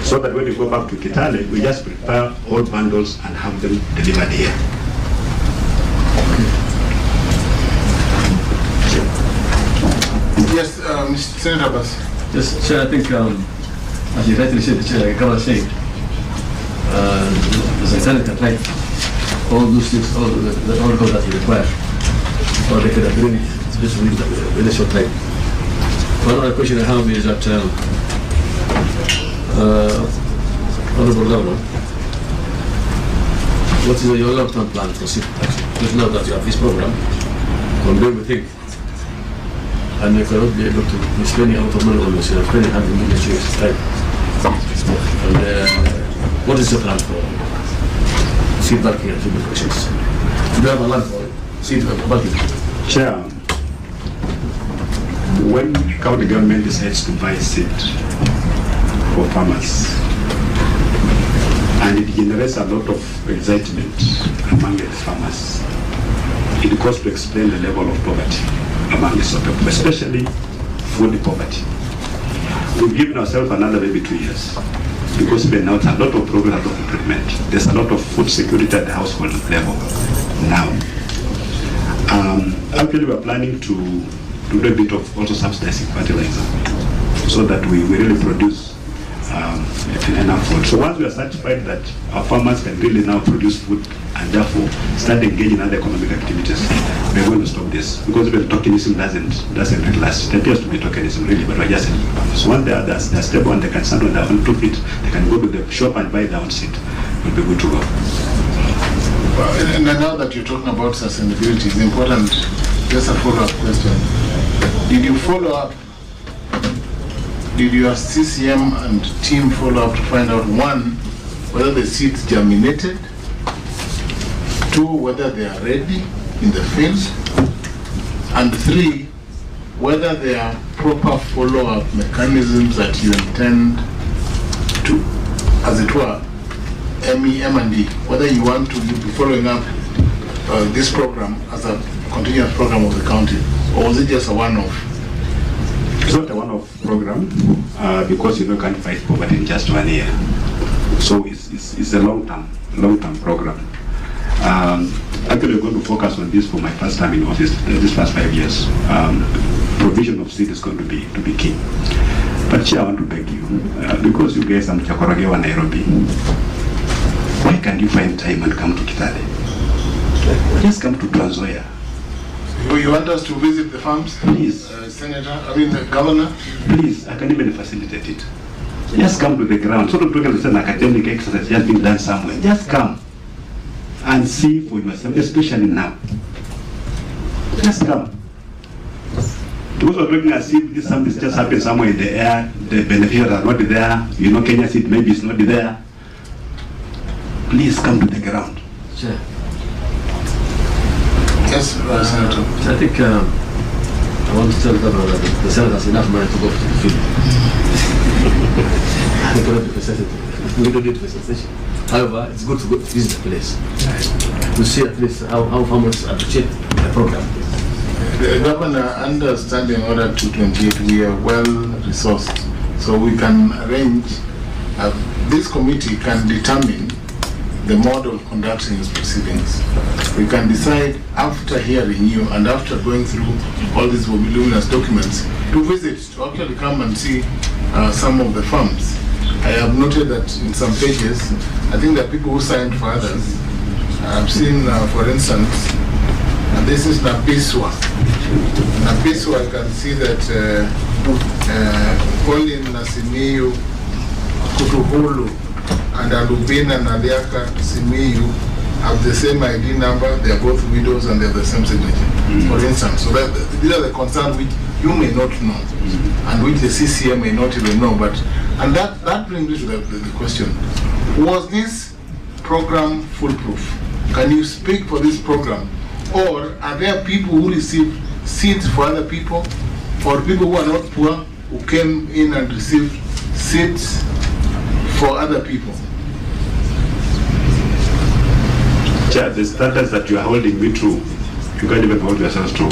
so that when we go back to Kitale, we just prepare all bundles and have them delivered here. Yes, Mr. Senator Abbas. Yes, Chair, I think, as you rightly said, the Chair, Governor said, the Secretary can write all those things, all the articles that you require, or they can agree with a short time. One other question I have is that, Honorable Governor, what is your long-term plan for SIP? Because now that you have this program, on where we think, and you cannot be able to be spending a lot of money on this, you're spending 100 million time. And what is the plan for SIP? feedback here, feedback questions. Do you have a line for it? Chair, when county government decides to buy seed for farmers, and it generates a lot of excitement among the farmers, it goes to explain the level of poverty among the people, especially food poverty. We've given ourselves another maybe 2 years, because we're now a lot of progress, a lot of improvement. There's a lot of food security at the household level now. Actually, we're planning to do a bit of also subsidizing fertilizer, so that we really produce enough food. So once we are satisfied that our farmers can really now produce food and therefore start engaging in other economic activities, we're going to stop this, because even tokenism doesn't really last. It appears to be tokenism really, but we're just helping farmers. So once they're stable and they can stand on their own 2 feet, they can go to the shop and buy their own seed. We'll be good to go. Well, and now that you're talking about sustainability, it's important, just a follow-up question. Did you follow up? Did your CCM and team follow up to find out, 1, whether the seeds germinated, 2, whether they are ready in the field, and 3, whether there are proper follow-up mechanisms that you intend to, as it were, M&D, whether you want to be following up this program as a continuous program of the county, or was it just a one-off? It's not a one-off program, because you can't fight poverty in just 1 year. So it's a long-term program. Actually, we're going to focus on this for my first time in office, this first 5 years. Provision of seed is going to be key. But Chair, I want to beg you, because you guys are Chakorogewa, Nairobi, why can't you find time and come to Kitale? Just come to Nzoia. You want us to visit the farms? Please. The Governor? Please, I can even facilitate it. Just come to the ground. Sort of talking about an academic exercise just being done somewhere. Just come and see for yourself, especially now. Just come. Because we're looking at if this something just happened somewhere in the air, the beneficiaries are not there, Kenya seed maybe it's not there. Please come to the ground. Sure. Yes, Senator. I think I want to tell the Governor that the Senate has enough money to go to the field. We don't need facilitation. However, it's good to go visit the place to see at least how farmers appreciate the program. The Governor, understanding Order 228, we are well resourced, so we can arrange. This committee can determine the mode of conducting its proceedings. We can decide after hearing you and after going through all these voluminous documents to visit, to actually come and see some of the farms. I have noted that in some pages, I think there are people who signed for others. I've seen, for instance, this is Napiswa. Napiswa, I can see that Colin Nasimiyu, Kutuhulu, and Alubina Naliaka Simiyu have the same ID number. They are both widows and they have the same signature, for instance. So these are the concerns which you may not know, and which the CCM may not even know. And that brings me to the question: was this program foolproof? Can you speak for this program, or are there people who receive seeds for other people, or people who are not poor who came in and received seeds for other people? Chair, the standards that you are holding me true, you can't even hold yourselves true.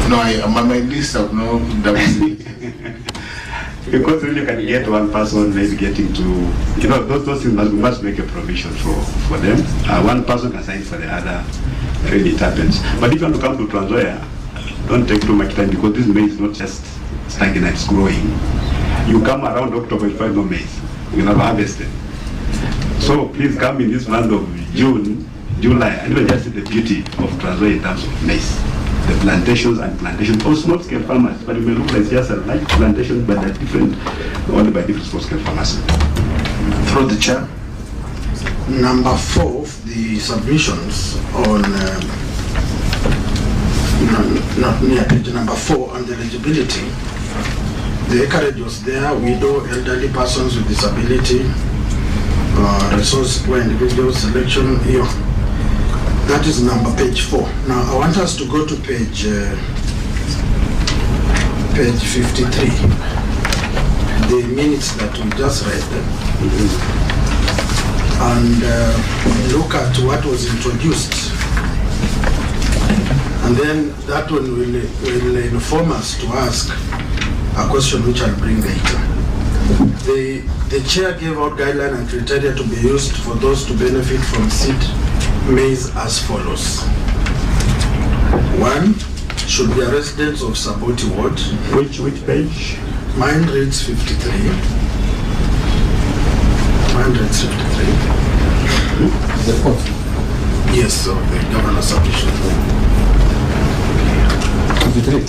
No, my list of no double. Because really you can get one person maybe getting to, those things we must make a provision for them. One person can sign for the other, really it happens. But if you want to come to Nzoia, don't take too much time, because this maize is not just stagnant, it's growing. You come around October, you find no maize. You never harvested. So please come in this month of June, July, and even just see the beauty of Nzoia in terms of maize. The plantations or small-scale farmers, but it may look like just a light plantation, but they're different, only by different small-scale farmers. Through the chair. Number 4 of the submissions on, not near page number 4 on the eligibility. The acreage was there: widow, elderly persons with disability, resource for individual selection here. That is page 4. Now I want us to go to page 53. The minutes that we just read and look at what was introduced, and then that one will inform us to ask a question which I'll bring later. The chair gave out guidelines and criteria to be used for those to benefit from seed maize as follows. 1 should be a resident of Saboti Ward. Which page? Mine reads 53. Mine reads 53. The fourth. Yes, so the governor's submission. 53.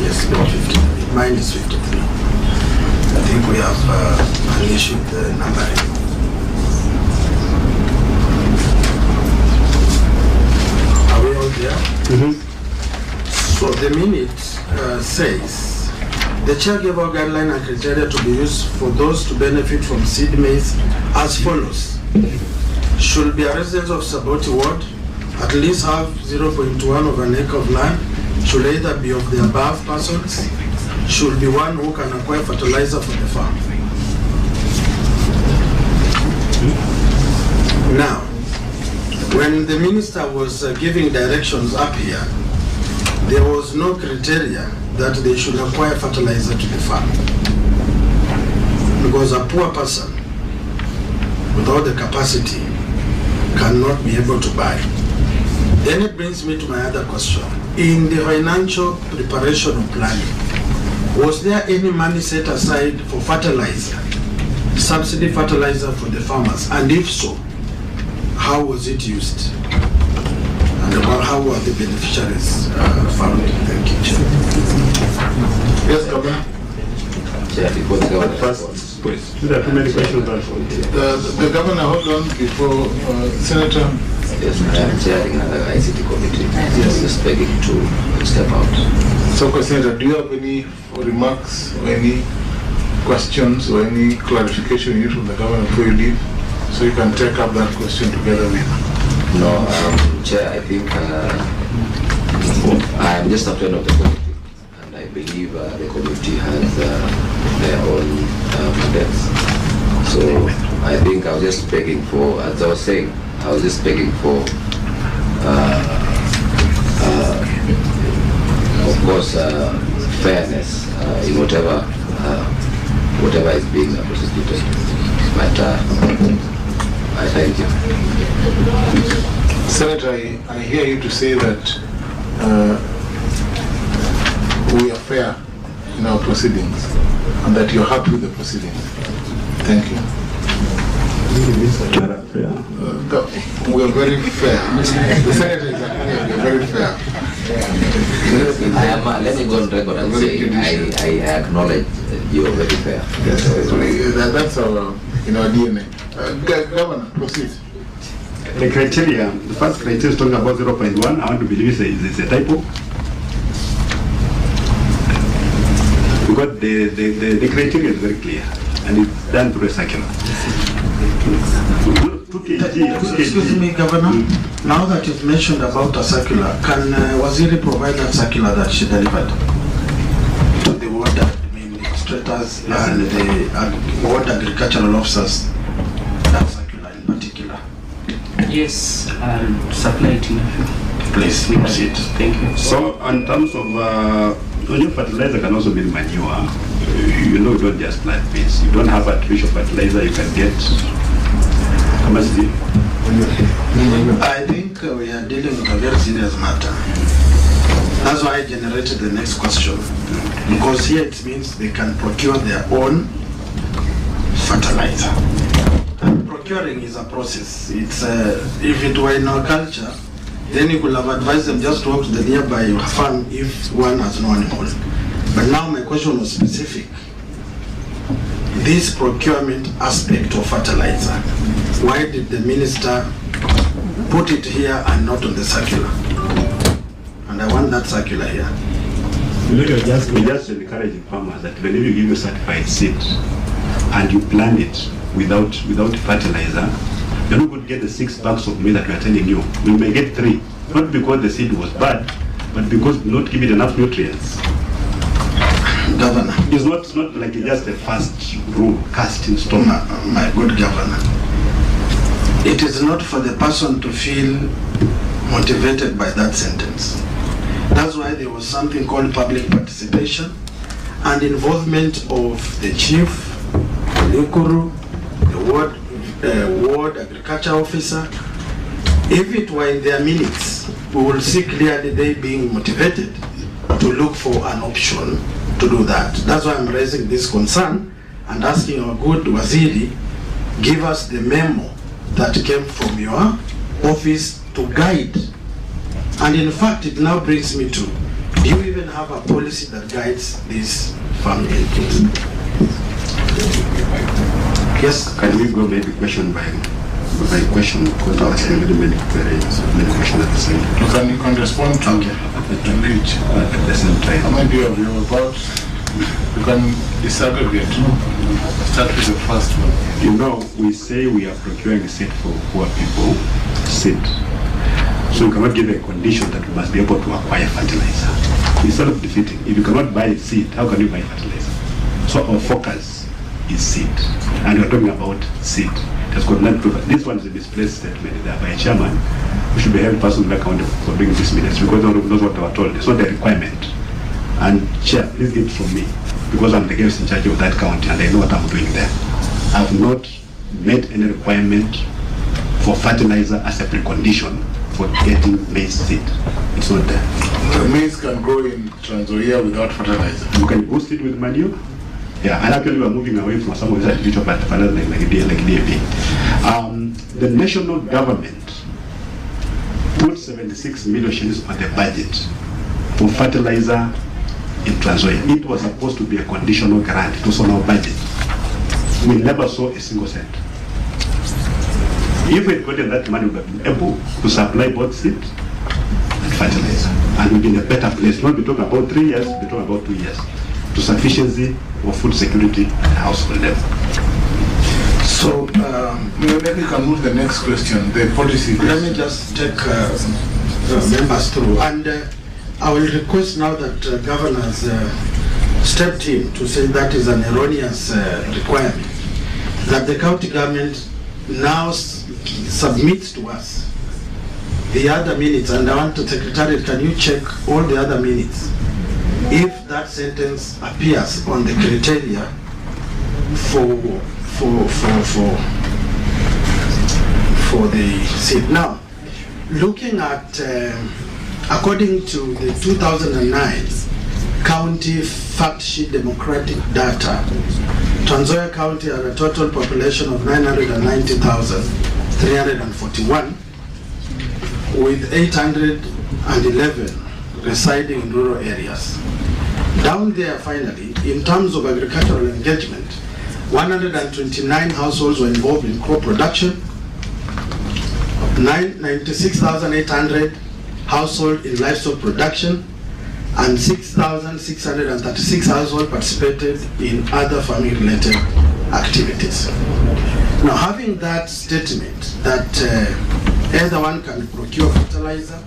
Yes, page 53. Mine is 53. I think we have an issue with the numbering. Are we all there? So the minute says, the chair gave out guidelines and criteria to be used for those to benefit from seed maize as follows. Should be a resident of Saboti Ward, at least have 0.1 of an acre of land, should either be of the above persons, should be one who can acquire fertilizer for the farm. Now, when the minister was giving directions up here, there was no criteria that they should acquire fertilizer to the farm. Because a poor person without the capacity cannot be able to buy. Then it brings me to my other question. In the financial preparation of planning, was there any money set aside for fertilizer, subsidy fertilizer for the farmers? And if so, how was it used? And how were the beneficiaries found? Thank you, Chair. Yes, Governor. Chair, before the governor First, responds. there are too many questions. The governor, hold on before Senator. Yes, I am chairing another ICT committee. Yes. Just begging to step out. So, Senator, do you have any remarks or any questions or any clarification you need from the governor before you leave? So you can take up that question together with. No, Chair, I think I am just a friend of the committee, and I believe the committee has their own mandates. So I think I was just begging for, as I was saying, I was just begging for, of course, fairness in whatever is being prosecuted. But I thank you. Senator, I hear you to say that we are fair in our proceedings and that you're happy with the proceedings. Thank you. We are very fair. The Senator is very fair. Let me go on record and say I acknowledge you are very fair. Yes, that's our DNA. Governor, proceed. The criteria, the first criteria is talking about 0.1. I want to believe it's a typo. Because the criteria is very clear and it's done through a circular. Excuse me, Governor. Now that you've mentioned about a circular, can Waziri provide that circular that she delivered to the ward administrators and the ward agricultural officers? That circular in particular. Yes, I'll supply it in a few. Please proceed. Thank you. So, in terms of your fertilizer can also be manure. You know, you don't just plant beans. You don't have artificial fertilizer. You can get. How much is it? I think we are dealing with a very serious matter. That's why I generated the next question. Because here it means they can procure their own fertilizer. And procuring is a process. It's if it were in our culture, then you could have advised them just to walk to the nearby farm if one has no animal. But now my question was specific. This procurement aspect of fertilizer, why did the minister put it here and not on the circular? And I want that circular here. We just encourage farmers that whenever you give you certified seed and you plant it, without fertilizer, you're not going to get the 6 bags of meal that we are telling you. We may get 3, not because the seed was bad, but because we not give it enough nutrients. Governor. It's not like just the first rule cast in stone. My good governor, it is not for the person to feel motivated by that sentence. That's why there was something called public participation and involvement of the chief, the Ikuru, the ward agriculture officer. If it were in their minutes, we will see clearly they being motivated to look for an option to do that. That's why I'm raising this concern and asking our good Waziri, give us the memo that came from your office to guide. And in fact, it now brings me to, do you even have a policy that guides these farm inputs? Yes. Can we go maybe question by question? Because I was many questions at the same time. You can respond to each at the same time. How many do you have about? You can disaggregate. Start with the first one. You know, we say we are procuring seed for poor people, seed. So you cannot give a condition that we must be able to acquire fertilizer. It's self-defeating. If you cannot buy seed, how can you buy fertilizer? So our focus is seed. And we're talking about seed. That's got not proof. This one is a misplaced statement there by a chairman who should be held personally accountable for doing this minutes because no one knows what they were told. It's not a requirement. And Chair, please give it from me because I'm the guest in charge of that county and I know what I'm doing there. I've not made any requirement for fertilizer as a precondition for getting maize seed. It's not there. The maize can grow in Nzoia without fertilizer. You can boost it with manure. Yeah, and actually we're moving away from some of these artificial fertilizer like DAP. The national government put 76 million shillings on the budget for fertilizer in Nzoia. It was supposed to be a conditional grant. It was on our budget. We never saw a single cent. If we had gotten that money, we would have been able to supply both seed and fertilizer. And we'd be in a better place. Not be talking about 3 years, we're talking about 2 years. To sufficiency of food security at household level. So, maybe we can move to the next question, the policy. Let me just take members through. And I will request now that governors stepped in to say that is an erroneous requirement, that the county government now submits to us the other minutes, and I want to Secretariat, can you check all the other minutes? If that sentence appears on the criteria for the seat. Now, looking at, according to the 2009 county fact sheet democratic data, Nzoia County had a total population of 990,341 with 811 residing in rural areas. Down there, finally, in terms of agricultural engagement, 129 households were involved in crop production, 96,800 households in livestock production, and 6,636 households participated in other farming-related activities. Now, having that statement that either one can procure fertilizer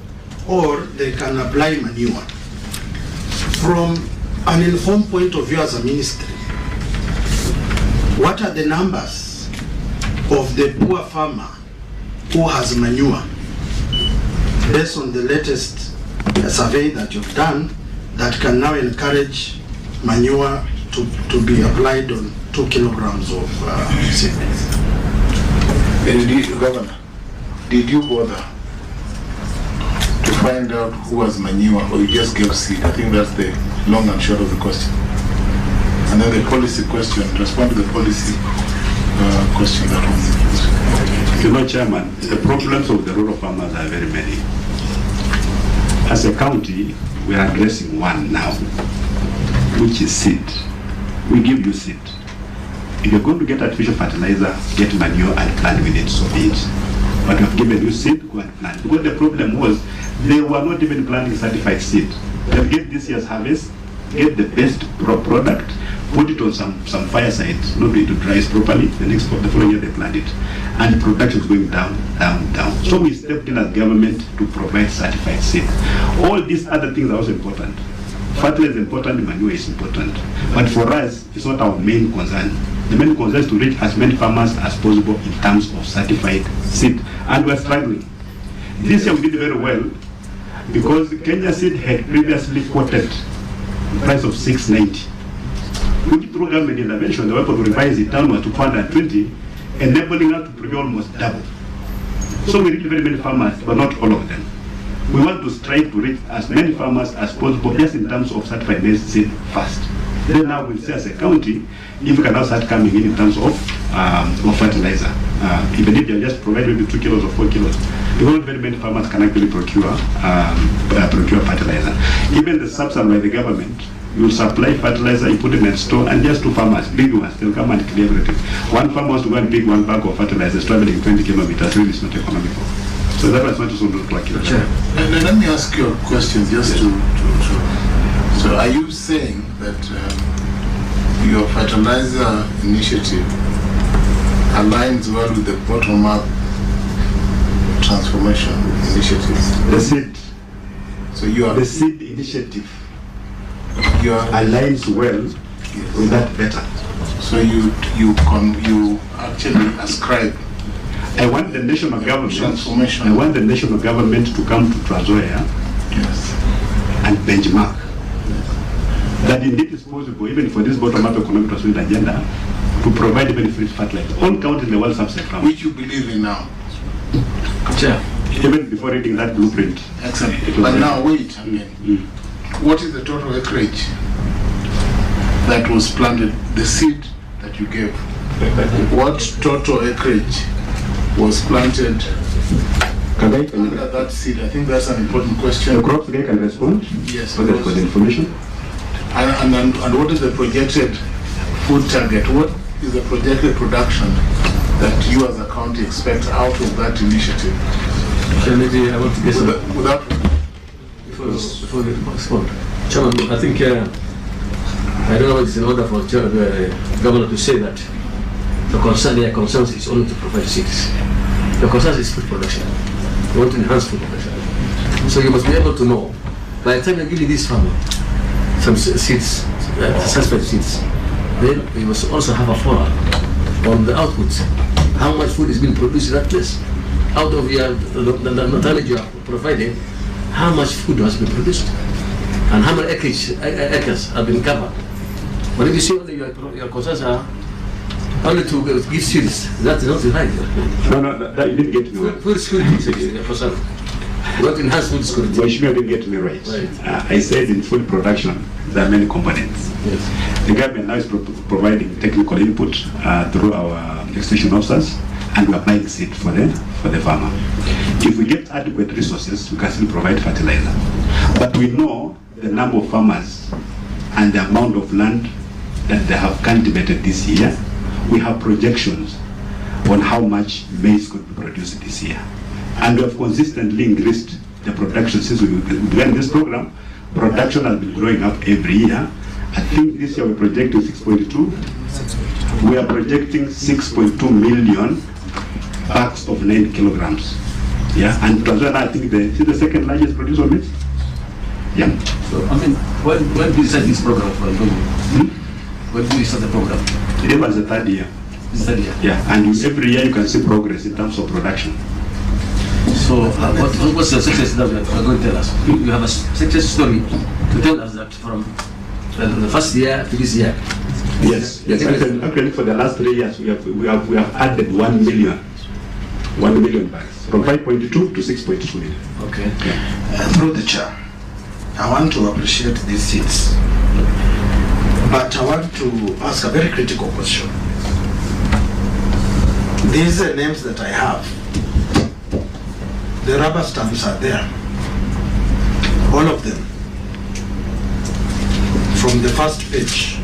or they can apply manure, from an informed point of view as a ministry, what are the numbers of the poor farmer who has manure based on the latest survey that you've done that can now encourage manure to be applied on 2 kilograms of seedlings? Governor, did you bother to find out who has manure, or you just gave seed? I think that's the long and short of the question. And then the policy question, respond to the policy question. That one. You know, Chairman, the problems of the rural farmers are very many. As a county, we are addressing one now, which is seed. We give you seed. If you're going to get artificial fertilizer, get manure and plant with it, so be it. But we've given you seed, go and plant. Because the problem was, they were not even planting certified seed. They'll get this year's harvest, get the best product, put it on some fire sites, not it dries properly. The following year they plant it, and the production is going down. So we stepped in as government to provide certified seed. All these other things are also important. Fertilizer is important, manure is important, but for us, it's not our main concern. The main concern is to reach as many farmers as possible in terms of certified seed, and we're struggling. This year we did very well because Kenya Seed had previously quoted the price of 690. Which through government intervention, they were able to revise it downward to 420, enabling us to produce almost double. So we reached very many farmers, but not all of them. We want to strive to reach as many farmers as possible, just in terms of certified maize seed first. Then now we'll see as a county if we can now start coming in terms of fertilizer. Even if they just provide maybe 2 kilos or 4 kilos, because not very many farmers can actually procure fertilizer. Even the subsidy by the government, you supply fertilizer, you put it in a store, and just 2 farmers, big ones, they'll come and clear everything. One farmer wants to go and pick 1 bag of fertilizer, traveling 20 kilometers, really it's not economical. So that was not just to like it. Sure. Let me ask you a question just to so are you saying that your fertilizer initiative aligns well with the bottom-up transformation initiatives? The seed. So you are the seed initiative. You are aligns well with that better. So you actually ascribe. I want the national government transformation. I want the national government to come to Nzoia and benchmark that indeed is possible, even for this bottom-up economic transformation agenda, to provide even free fertilizer. All counties in the world subsidy farmers. Which you believe in now. Sure. Even before reading that blueprint. Excellent. But now wait again. What is the total acreage that was planted, the seed that you gave? What total acreage was planted under that seed? I think that's an important question. The crops guy can respond. Yes. For the information. And what is the projected food target? What is the projected production that you as a county expect out of that initiative? Maybe I want to get without before the respond. Chairman, I think I don't know if it's in order for the governor to say that their concerns is only to provide seeds. The concern is food production. We want to enhance food production. So you must be able to know, by the time you give this farmer some seeds, suspect seeds, then you must also have a follow-up on the output. How much food is being produced in that place? Out of the knowledge you are providing, how much food has been produced? And how many acres have been covered? But if you see only your concerns are only to give seeds, that's not right. No, that you didn't get me right. Food security is your concern. You want to enhance food security. Well, you didn't get me right. I said in food production, there are many components. Yes. The government now is providing technical input through our extension officers, and we're buying seed for the farmer. If we get adequate resources, we can still provide fertilizer. But we know the number of farmers and the amount of land that they have cultivated this year. We have projections on how much maize could be produced this year. And we have consistently increased the production since we began this program. Production has been growing up every year. I think this year we're projecting 6.2. We are projecting 6.2 million bags of 9 kilograms. Yeah, and Nzoia, I think is the second largest producer of maize. Yeah. So, I mean, when did you start this program for the government? When did you start the program? It was the 3rd year. The 3rd year? Yeah, and every year you can see progress in terms of production. So, what's the success that you are going to tell us? You have a success story to tell us that from the first year to this year. Yes. Actually, for the last 3 years, we have added 1 million bags from 5.2 to 6.2 million. Okay. Yeah. Through the chair, I want to appreciate these seats, but I want to ask a very critical question. These are names that I have. The rubber stamps are there, all of them. From the first page,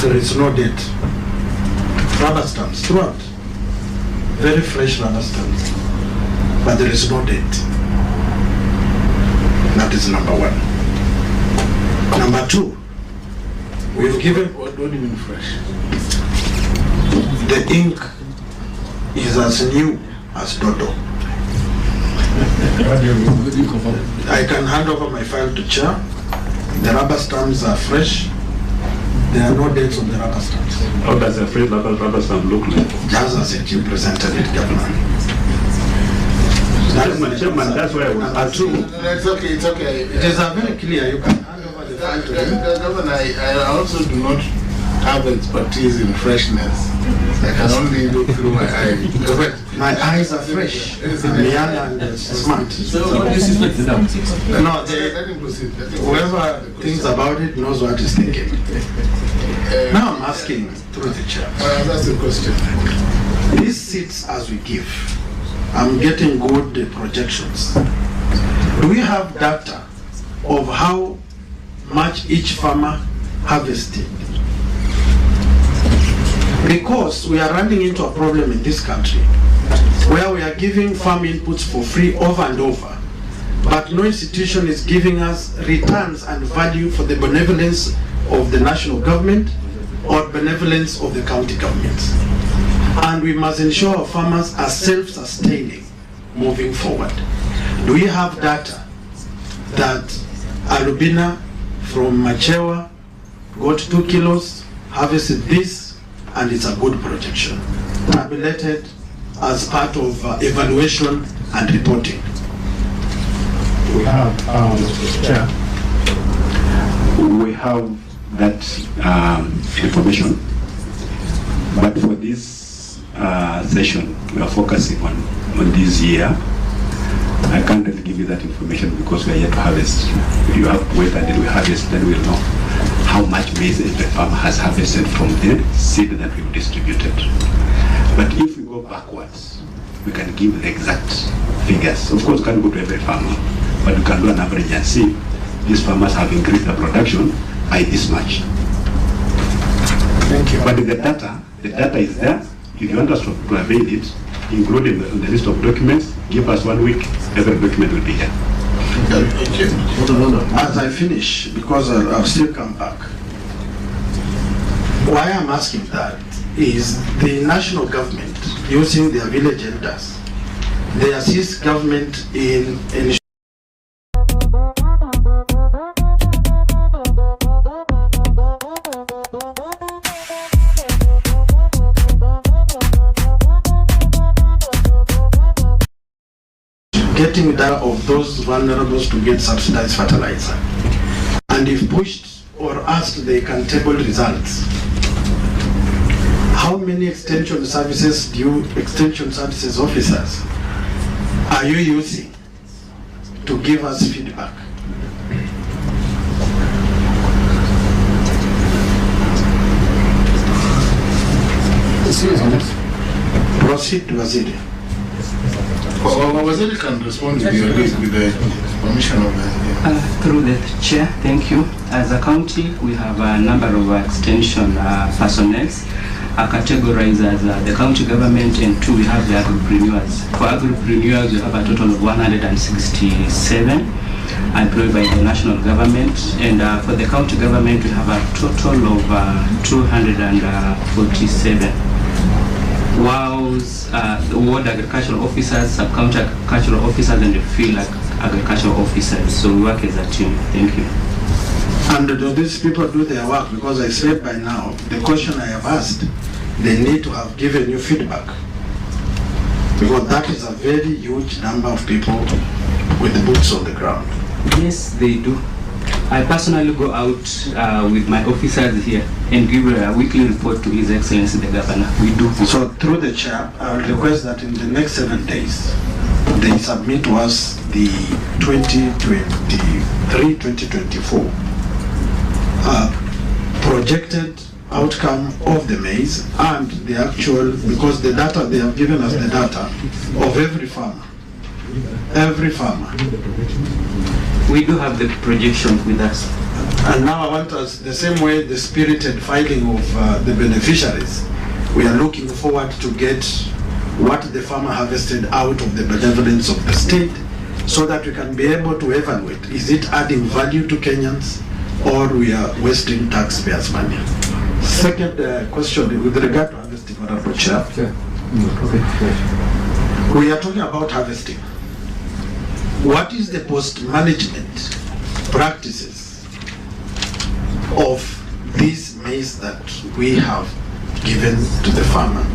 there is no date. Rubber stamps throughout, very fresh rubber stamps, but there is no date. That is number one. Number two, We've given, What do you mean fresh? the ink is as new as Dodo. What do you confirm? I can hand over my file to Chair. The rubber stamps are fresh. There are no dates on the rubber stamps. How does a free rubber stamp look like? Just as it you presented it, Governor. Chairman, that's why I was asking. No, it's okay, it's okay. It is very clear. You can hand over the file to him. Governor, I also do not have expertise in freshness. I can only look through my eyes. My eyes are fresh. I'm young and smart. So what is it now? No, Let him proceed. whoever thinks about it knows what he's thinking. Now I'm asking through the chair. That's the question. These seats as we give, I'm getting good projections. Do we have data of how much each farmer harvested? Because we are running into a problem in this country where we are giving farm inputs for free over and over, but no institution is giving us returns and value for the benevolence of the national government or benevolence of the county governments. And we must ensure our farmers are self-sustaining moving forward. Do we have data that Alubina from Machewa got 2 kilos, harvested this, and it's a good projection, tabulated as part of evaluation and reporting? We have, Chair, we have that information, but for this session, we are focusing on this year. I can't really give you that information because we are yet to harvest. You have to wait until we harvest, then we'll know how much maize the farmer has harvested from the seed that we've distributed. But if we go backwards, we can give the exact figures. Of course, we can't go to every farmer, but we can do an average and see these farmers have increased their production by this much. Thank you. But the data is there. If you want us to avail it, include in the list of documents, give us 1 week, every document will be here. As I finish, because I'll still come back, why I'm asking that is the national government, using their village elders, they assist government in getting data of those vulnerables to get subsidized fertilizer. And if pushed or asked, they can table results. How many extension services officers are you using to give us feedback? Proceed, Waziri. Waziri can respond with the permission of the... Through the chair, thank you. As a county, we have a number of extension personnel categorized as the county government, and 2 we have the agripreneurs. For agripreneurs, we have a total of 167 employed by the national government, and for the county government, we have a total of 247. Whilst the ward agricultural officers, sub-county agricultural officers, and the field agricultural officers. So we work as a team. Thank you. And do these people do their work? Because I said by now, the question I have asked, they need to have given you feedback. Because that is a very huge number of people with the boots on the ground. Yes, they do. I personally go out with my officers here and give a weekly report to His Excellency the Governor. We do. So through the chair, I will request that in the next 7 days, they submit to us the 2023-2024 projected outcome of the maize and the actual, because the data, they have given us the data of every farmer. Every farmer. We do have the projection with us. And now I want us, the same way the spirited filing of the beneficiaries, we are looking forward to get what the farmer harvested out of the benevolence of the state so that we can be able to evaluate, is it adding value to Kenyans or we are wasting taxpayers' money. Second question with regard to harvesting, Honorable Chair. We are talking about harvesting. What is the post-management practices of this maize that we have given to the farmer?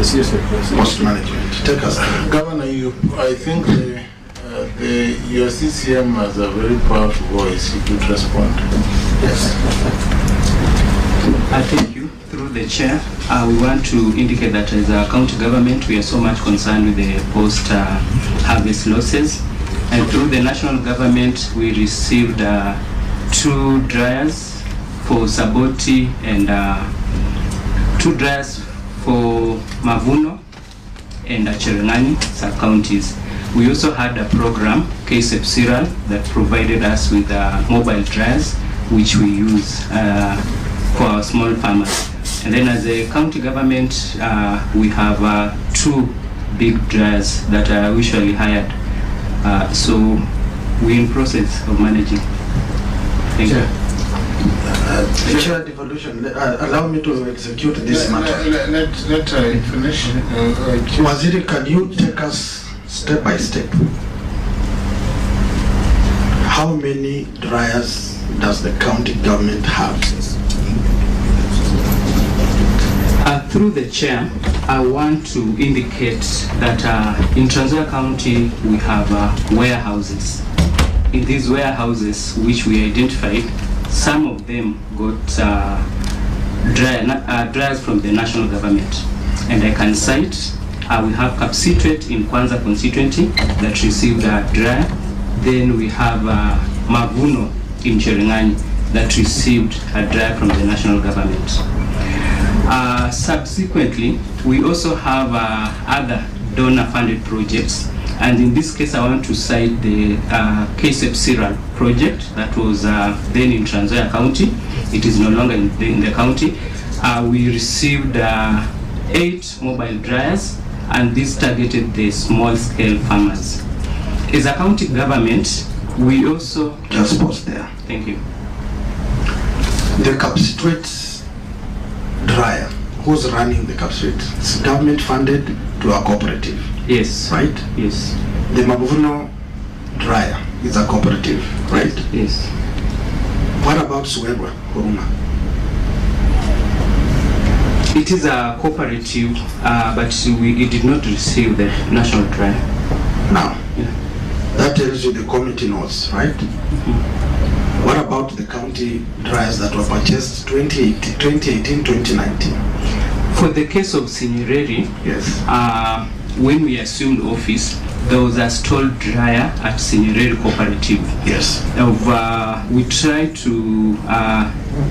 Post-management. Take us there. Governor, I think your CCM has a very powerful voice. You could respond. Yes. Thank you. Through the chair, we want to indicate that as a county government, we are so much concerned with the post-harvest losses. And through the national government, we received 2 dryers for Saboti and 2 dryers for Mavuno and Cherengani sub-counties. We also had a program, KSEP Cereal, that provided us with mobile dryers, which we use for our small farmers. And then as a county government, we have 2 big dryers that are usually hired. So we're in process of managing. Thank you. Chair devolution, allow me to execute this matter. Let I finish. Waziri, can you take us step by step? How many dryers does the county government have? Through the chair, I want to indicate that in Nzoia County we have warehouses. In these warehouses, which we identified, some of them got dryers from the national government. And I can cite, we have Kapsitwet in Kwanza constituency that received a dryer. Then we have Mavuno in Cherengani that received a dryer from the national government. Subsequently, we also have other donor-funded projects, and in this case, I want to cite the KSEP Cereal project that was then in Nzoia County. It is no longer in the county. We received 8 mobile dryers, and this targeted the small-scale farmers. As a county government, we also... Just pause there. Thank you. The Kapsitwet dryer, who's running the Kapsitwet? It's government funded to a cooperative. Yes. Right? Yes. The Mavuno dryer is a cooperative, right? Yes. What about Suwerwa, Huruma? It is a cooperative, but it did not receive the national dryer. Now, that tells you the committee knows, right? Mm-hmm. What about the county dryers that were purchased 2018, 2019? For the case of Sinyereri, yes. When we assumed office, there was a stalled dryer at Sinyereri Cooperative. Yes. We tried to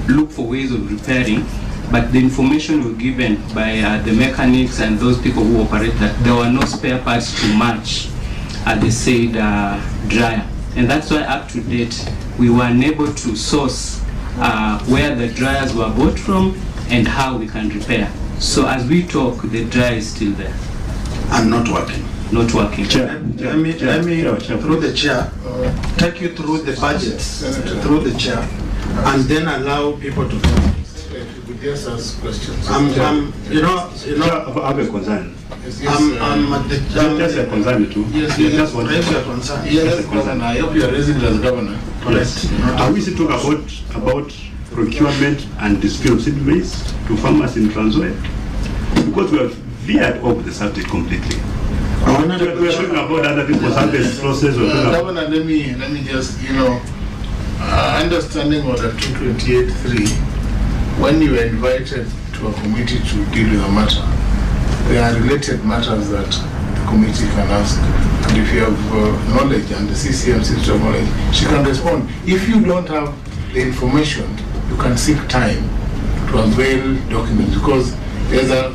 look for ways of repairing, but the information were given by the mechanics and those people who operate that there were no spare parts to match the said dryer. And that's why up to date, we were unable to source where the dryers were bought from and how we can repair. So as we talk, the dryer is still there. And not working. Not working. Let me through the chair, take you through the budgets, through the chair, and then allow people to go. Yes, ask questions. I have a concern. Just a concern too. Yes, just want to raise your concern. Yes, Governor. I hope you are raising it as Governor. Yes. Are we still talking about procurement and dispute seed maize to farmers in Nzoia? Because we have veered off the subject completely. We are talking about other people's harvest process. Governor, let me just, understanding order 228.3, when you are invited to a committee to deal with a matter, there are related matters that the committee can ask. And if you have knowledge and the CCM system of knowledge, she can respond. If you don't have the information, you can seek time to avail documents, because there's the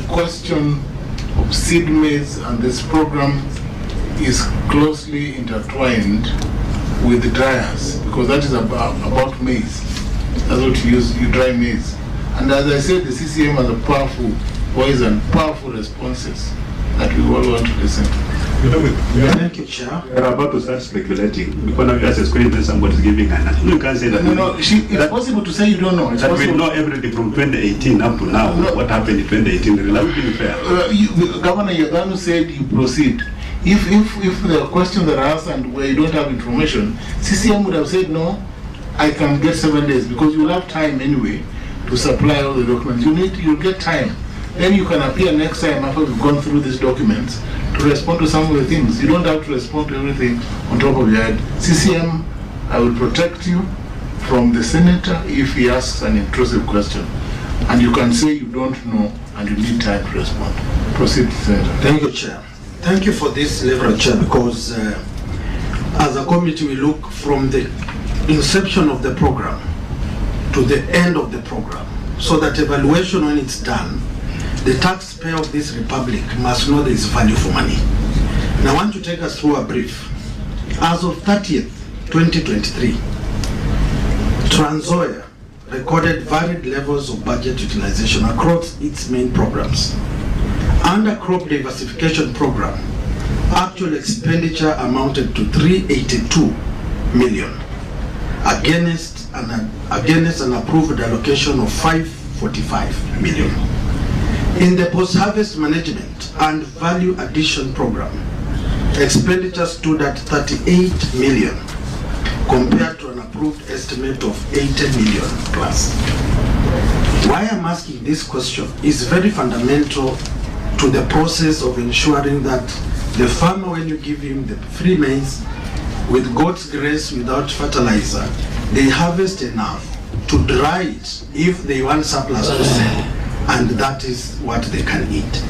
question of seed maize and this program is closely intertwined with the dryers, because that is about maize. That's what you dry maize. And as I said, the CCM has a powerful voice and powerful responses that we all want to listen to. Thank you, Chair. We're about to start speculating. Because now you ask a question, then somebody's giving an answer. You can't say that. No, it's possible to say you don't know. It's that possible. we know everything from 2018 up to now. No. What happened in 2018? Really, that would be fair. Governor Yaganu said you proceed. If there are questions that are asked and where you don't have information, CCM would have said no, I can get 7 days because you'll have time anyway to supply all the documents. You'll get time. Then you can appear next time after we've gone through these documents to respond to some of the things. You don't have to respond to everything on top of your head. CCM, I will protect you from the senator if he asks an intrusive question. And you can say you don't know and you need time to respond. Proceed, Senator. Thank you, Chair. Thank you for this level, Chair, because as a committee we look from the inception of the program to the end of the program, so that evaluation, when it's done, the taxpayer of this republic must know there is value for money. And I want to take us through a brief. As of 30th, 2023, Nzoia recorded varied levels of budget utilization across its main programs. Under crop diversification program, actual expenditure amounted to 382 million against an approved allocation of 545 million. In the post-harvest management and value addition program, expenditure stood at 38 million compared to an approved estimate of 80 million plus. Why I'm asking this question is very fundamental to the process of ensuring that the farmer, when you give him the free maize, with God's grace, without fertilizer, they harvest enough to dry it if they want surplus to sell, and that is what they can eat.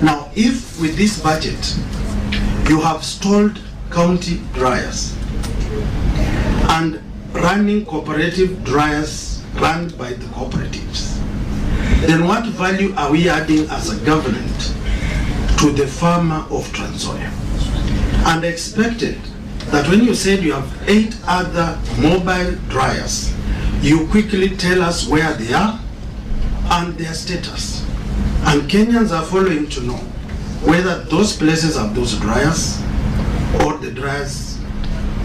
Now, if with this budget you have stalled county dryers and running cooperative dryers run by the cooperatives, then what value are we adding as a government to the farmer of Nzoia? And I expected that when you said you have 8 other mobile dryers, you quickly tell us where they are and their status. And Kenyans are following to know whether those places have those dryers or the dryers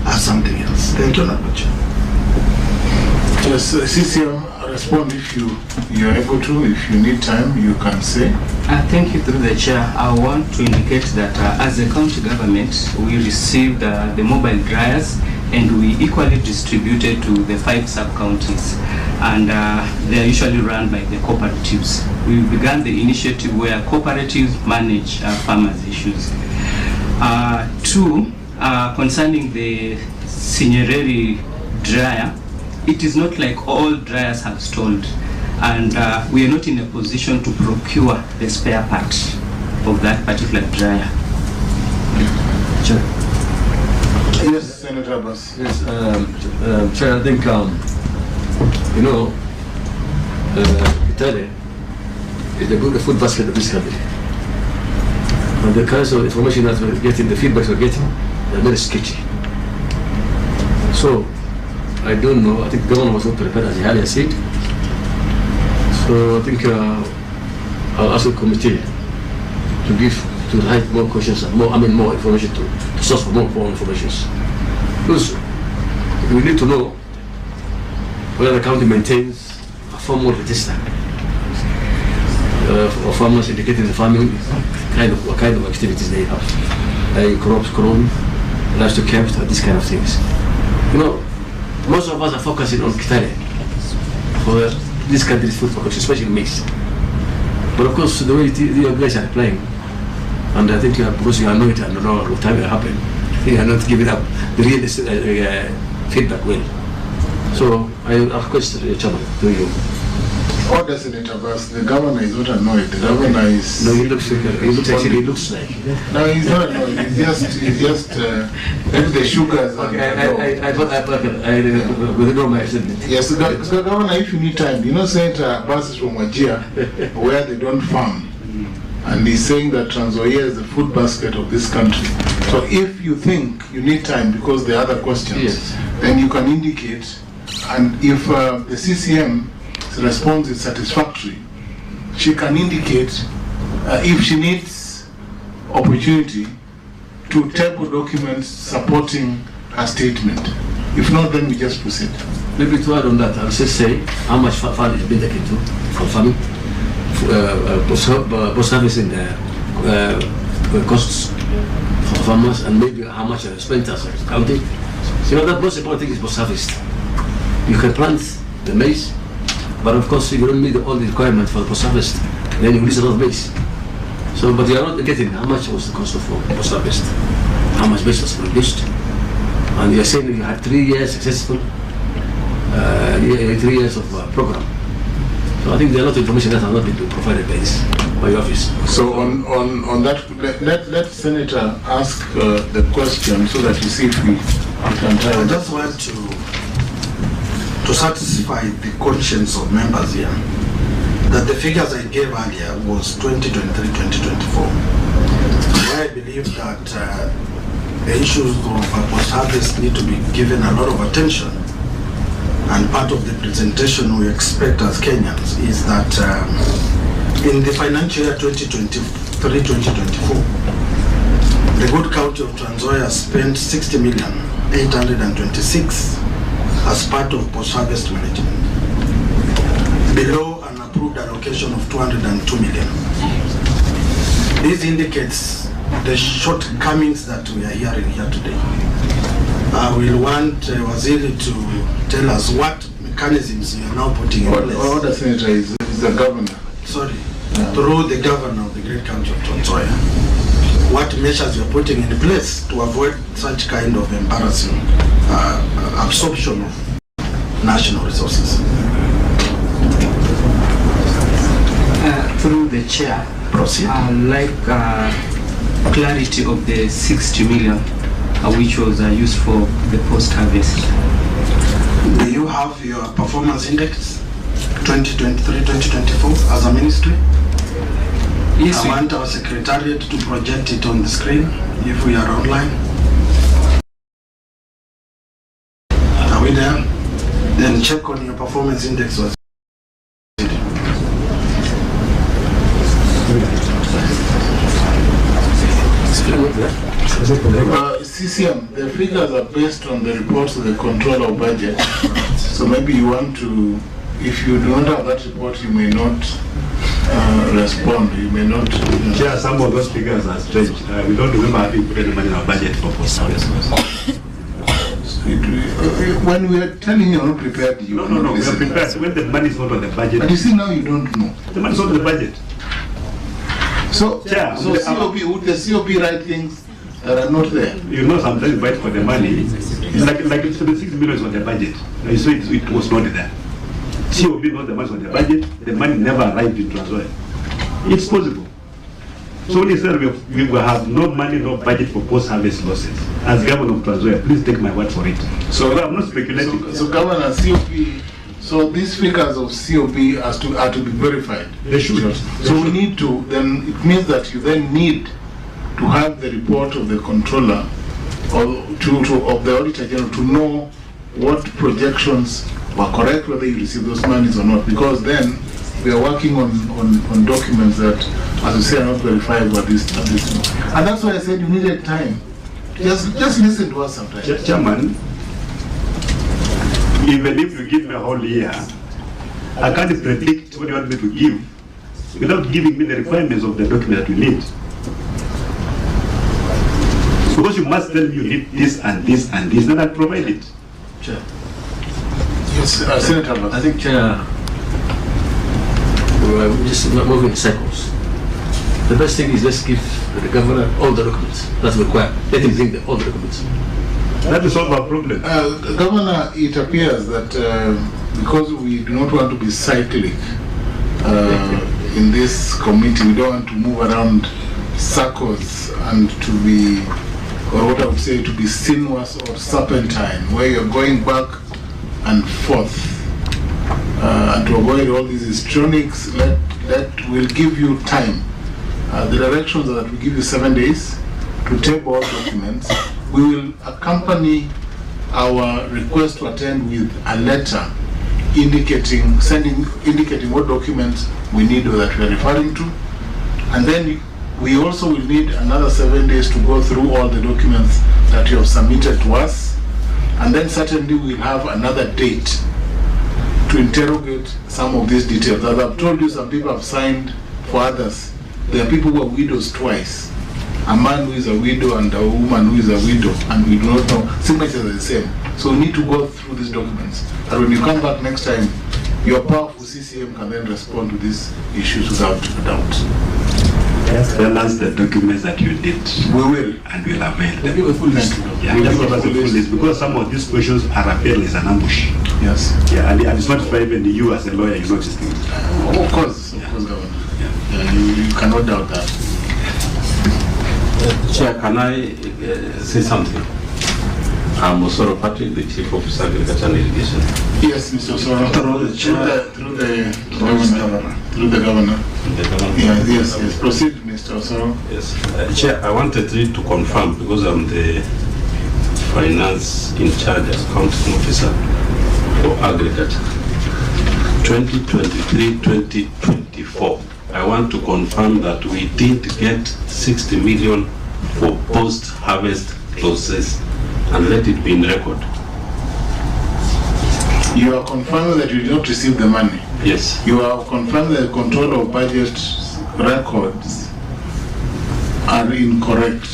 are something else. Thank you, Honorable Chair. Yes, CCM, respond if you're able to. If you need time, you can say. Thank you, through the chair. I want to indicate that as a county government, we received the mobile dryers and we equally distributed to the 5 sub-counties, and they are usually run by the cooperatives. We began the initiative where cooperatives manage farmers' issues. 2, concerning the Sinyereri dryer, it is not like all dryers have stalled, and we are not in a position to procure the spare part of that particular dryer. Chair. Yes, Senator Abbas. Yes, Chair, I think, Italy is the good food basket of this country. And the kinds of information that we're getting, the feedbacks we're getting, they're very sketchy. So, I don't know, I think the governor was not prepared as he had said. So I think I'll ask the committee to write more questions and more information to source for more information. Because we need to know whether the county maintains a formal register of farmers indicating the farming what kind of activities they have, crops grown, livestock kept, these kind of things. Most of us are focusing on Kitale for this country's food production, especially maize. But of course, the way the guys are playing, and I think because you know it and know what time it happened, you are not giving up the real feedback well. So I request the chairman to you. Order, Senator Abbas. The governor is not annoyed. The governor is. No, he looks like. No, he's not annoyed. He's just if the sugars. Okay, I withdraw my statement. Yes, so Governor, if you need time, Senator Abbas is from Wajir, where they don't farm, and he's saying that Nzoia is the food basket of this country. So if you think you need time because there are other questions, yes, then you can indicate, and if the CCM response is satisfactory, she can indicate if she needs opportunity to table documents supporting a statement. If not, then we just proceed. Maybe to add on that, I'll just say how much fund is being taken to from farming, post-harvest in the costs for farmers, and maybe how much are spent as a county. So, the most important thing is post-harvest. You can plant the maize, but of course you don't meet all the requirements for the post-harvest. Then you lose a lot of maize. So, but you are not getting how much was the cost of post-harvest, how much maize was produced. And you're saying you had 3 years successful, 3 years of program. So I think there are a lot of information that has not been provided by your office. So on that, let Senator ask the question so that you see if we can try. I just want to satisfy the conscience of members here that the figures I gave earlier was 2023-2024. I believe that the issues of post-harvest need to be given a lot of attention, and part of the presentation we expect as Kenyans is that in the financial year 2023-2024, the good county of Nzoia spent 60,826 as part of post-harvest management, below an approved allocation of 202 million. This indicates the shortcomings that we are hearing here today. I will want Waziri to tell us what mechanisms you are now putting in place. Order, Senator, is the governor. Sorry, through the governor of the great county of Nzoia. What measures you are putting in place to avoid such kind of embarrassing absorption of national resources? Through the chair, Proceed. like clarity of the 60 million which was used for the post-harvest. Do you have your performance index 2023-2024 as a ministry? Yes, I want our secretariat to project it on the screen if we are online. Are we there? Then check on your performance index. CCM, the figures are based on the reports of the controller of budget. So maybe you want to, if you don't have that report, you may not respond. You may not. Yeah, some of those figures are strange. We don't remember having put any money in our budget for post-harvest. When we are telling you are not prepared, you No, we are prepared. When the money is not on the budget. But you see, now you don't know. The money is not on the budget. So, Yeah, so COP, would the COP write things that are not there? You know, sometimes you fight for the money. It's like it's 76 million on the budget. You say it was not there. COP not the money on the budget. The money never arrived in Nzoia. It's possible. So when you say we will have no money, no budget for post-harvest losses, as governor of Nzoia, please take my word for it. So I'm not speculating. So Governor, COP. So these figures of COP are to be verified. They should. So we need to, then it means that you then need to have the report of the controller or of the auditor general to know what projections were correct, whether you receive those monies or not, because then we are working on documents that, as you say, are not verifiable at this time. And that's why I said you needed time. Just listen to us sometimes. Chairman, even if you give me a whole year, I can't predict what you want me to give without giving me the requirements of the document that you need. Because you must tell me you need this and this and this, then I provide it. Chair. Yes, Senator. I think, Chair, we're just not moving in circles. The best thing is let's give the governor all the documents that's required. Let him bring all the documents. That will solve our problem. Governor, it appears that because we do not want to be cyclic in this committee, we don't want to move around circles and to be, or what I would say, to be sinuous or serpentine, where you're going back and forth. And to avoid all these histrionics, that will give you time. The directions are that we give you 7 days to table all documents. We will accompany our request to attend with a letter indicating what documents we need or that we are referring to, and then we also will need another 7 days to go through all the documents that you have submitted to us, and then certainly we'll have another date to interrogate some of these details. As I've told you, some people have signed for others. There are people who are widows twice. A man who is a widow and a woman who is a widow, and we do not know, signatures are the same. So we need to go through these documents. And when you come back next time, your powerful CCM can then respond to these issues without a doubt. Yes, tell us the documents that you did. We will. And we'll avail them. Give a full list. Yeah, just give us a full list, because some of these questions are apparently an ambush. Yes. Yeah, and it's not for even you as a lawyer, you notice things. Of course, Governor. Yeah, you cannot doubt that. Chair, can I say something? I'm Osoro Patrick, the Chief of Agriculture and Irrigation. Yes, Mr. Osoro. Through the governor. Yes. Proceed, Mr. Osoro. Yes. Chair, I wanted to confirm, because I'm the finance in charge as accounting officer for agriculture. 2023-2024. I want to confirm that we did get 60 million for post-harvest losses, and let it be in record. You are confirming that you did not receive the money? Yes. You are confirming that the control of budget records are incorrect?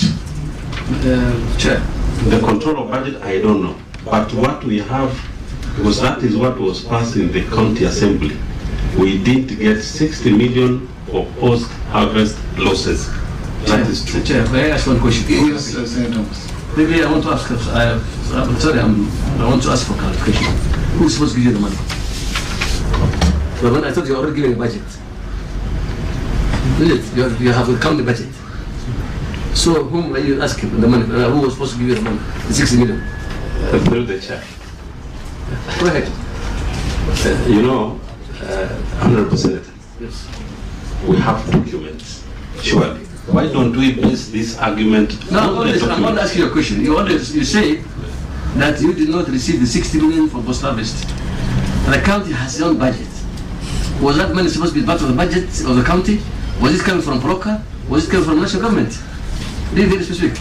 Chair, the control of budget, I don't know. But what we have, because that is what was passed in the county assembly, we did get 60 million for post-harvest losses. That is true. Chair, may I ask one question? Yes, Senator. Maybe I want to ask, I'm sorry, I want to ask for clarification. Who's supposed to give you the money? But when I thought you already given a budget. You have a county budget. So whom are you asking the money? Who was supposed to give you the money? The 60 million? Through the chair. Go ahead. Honorable Senator, Yes. we have documents, surely. Why don't we base this argument No, on the I'm not documents? asking you a question. You say that you did not receive the 60 million for post-harvest. And the county has its own budget. Was that money supposed to be part of the budget of the county? Was it coming from Proca? Was it coming from national government? Be very specific.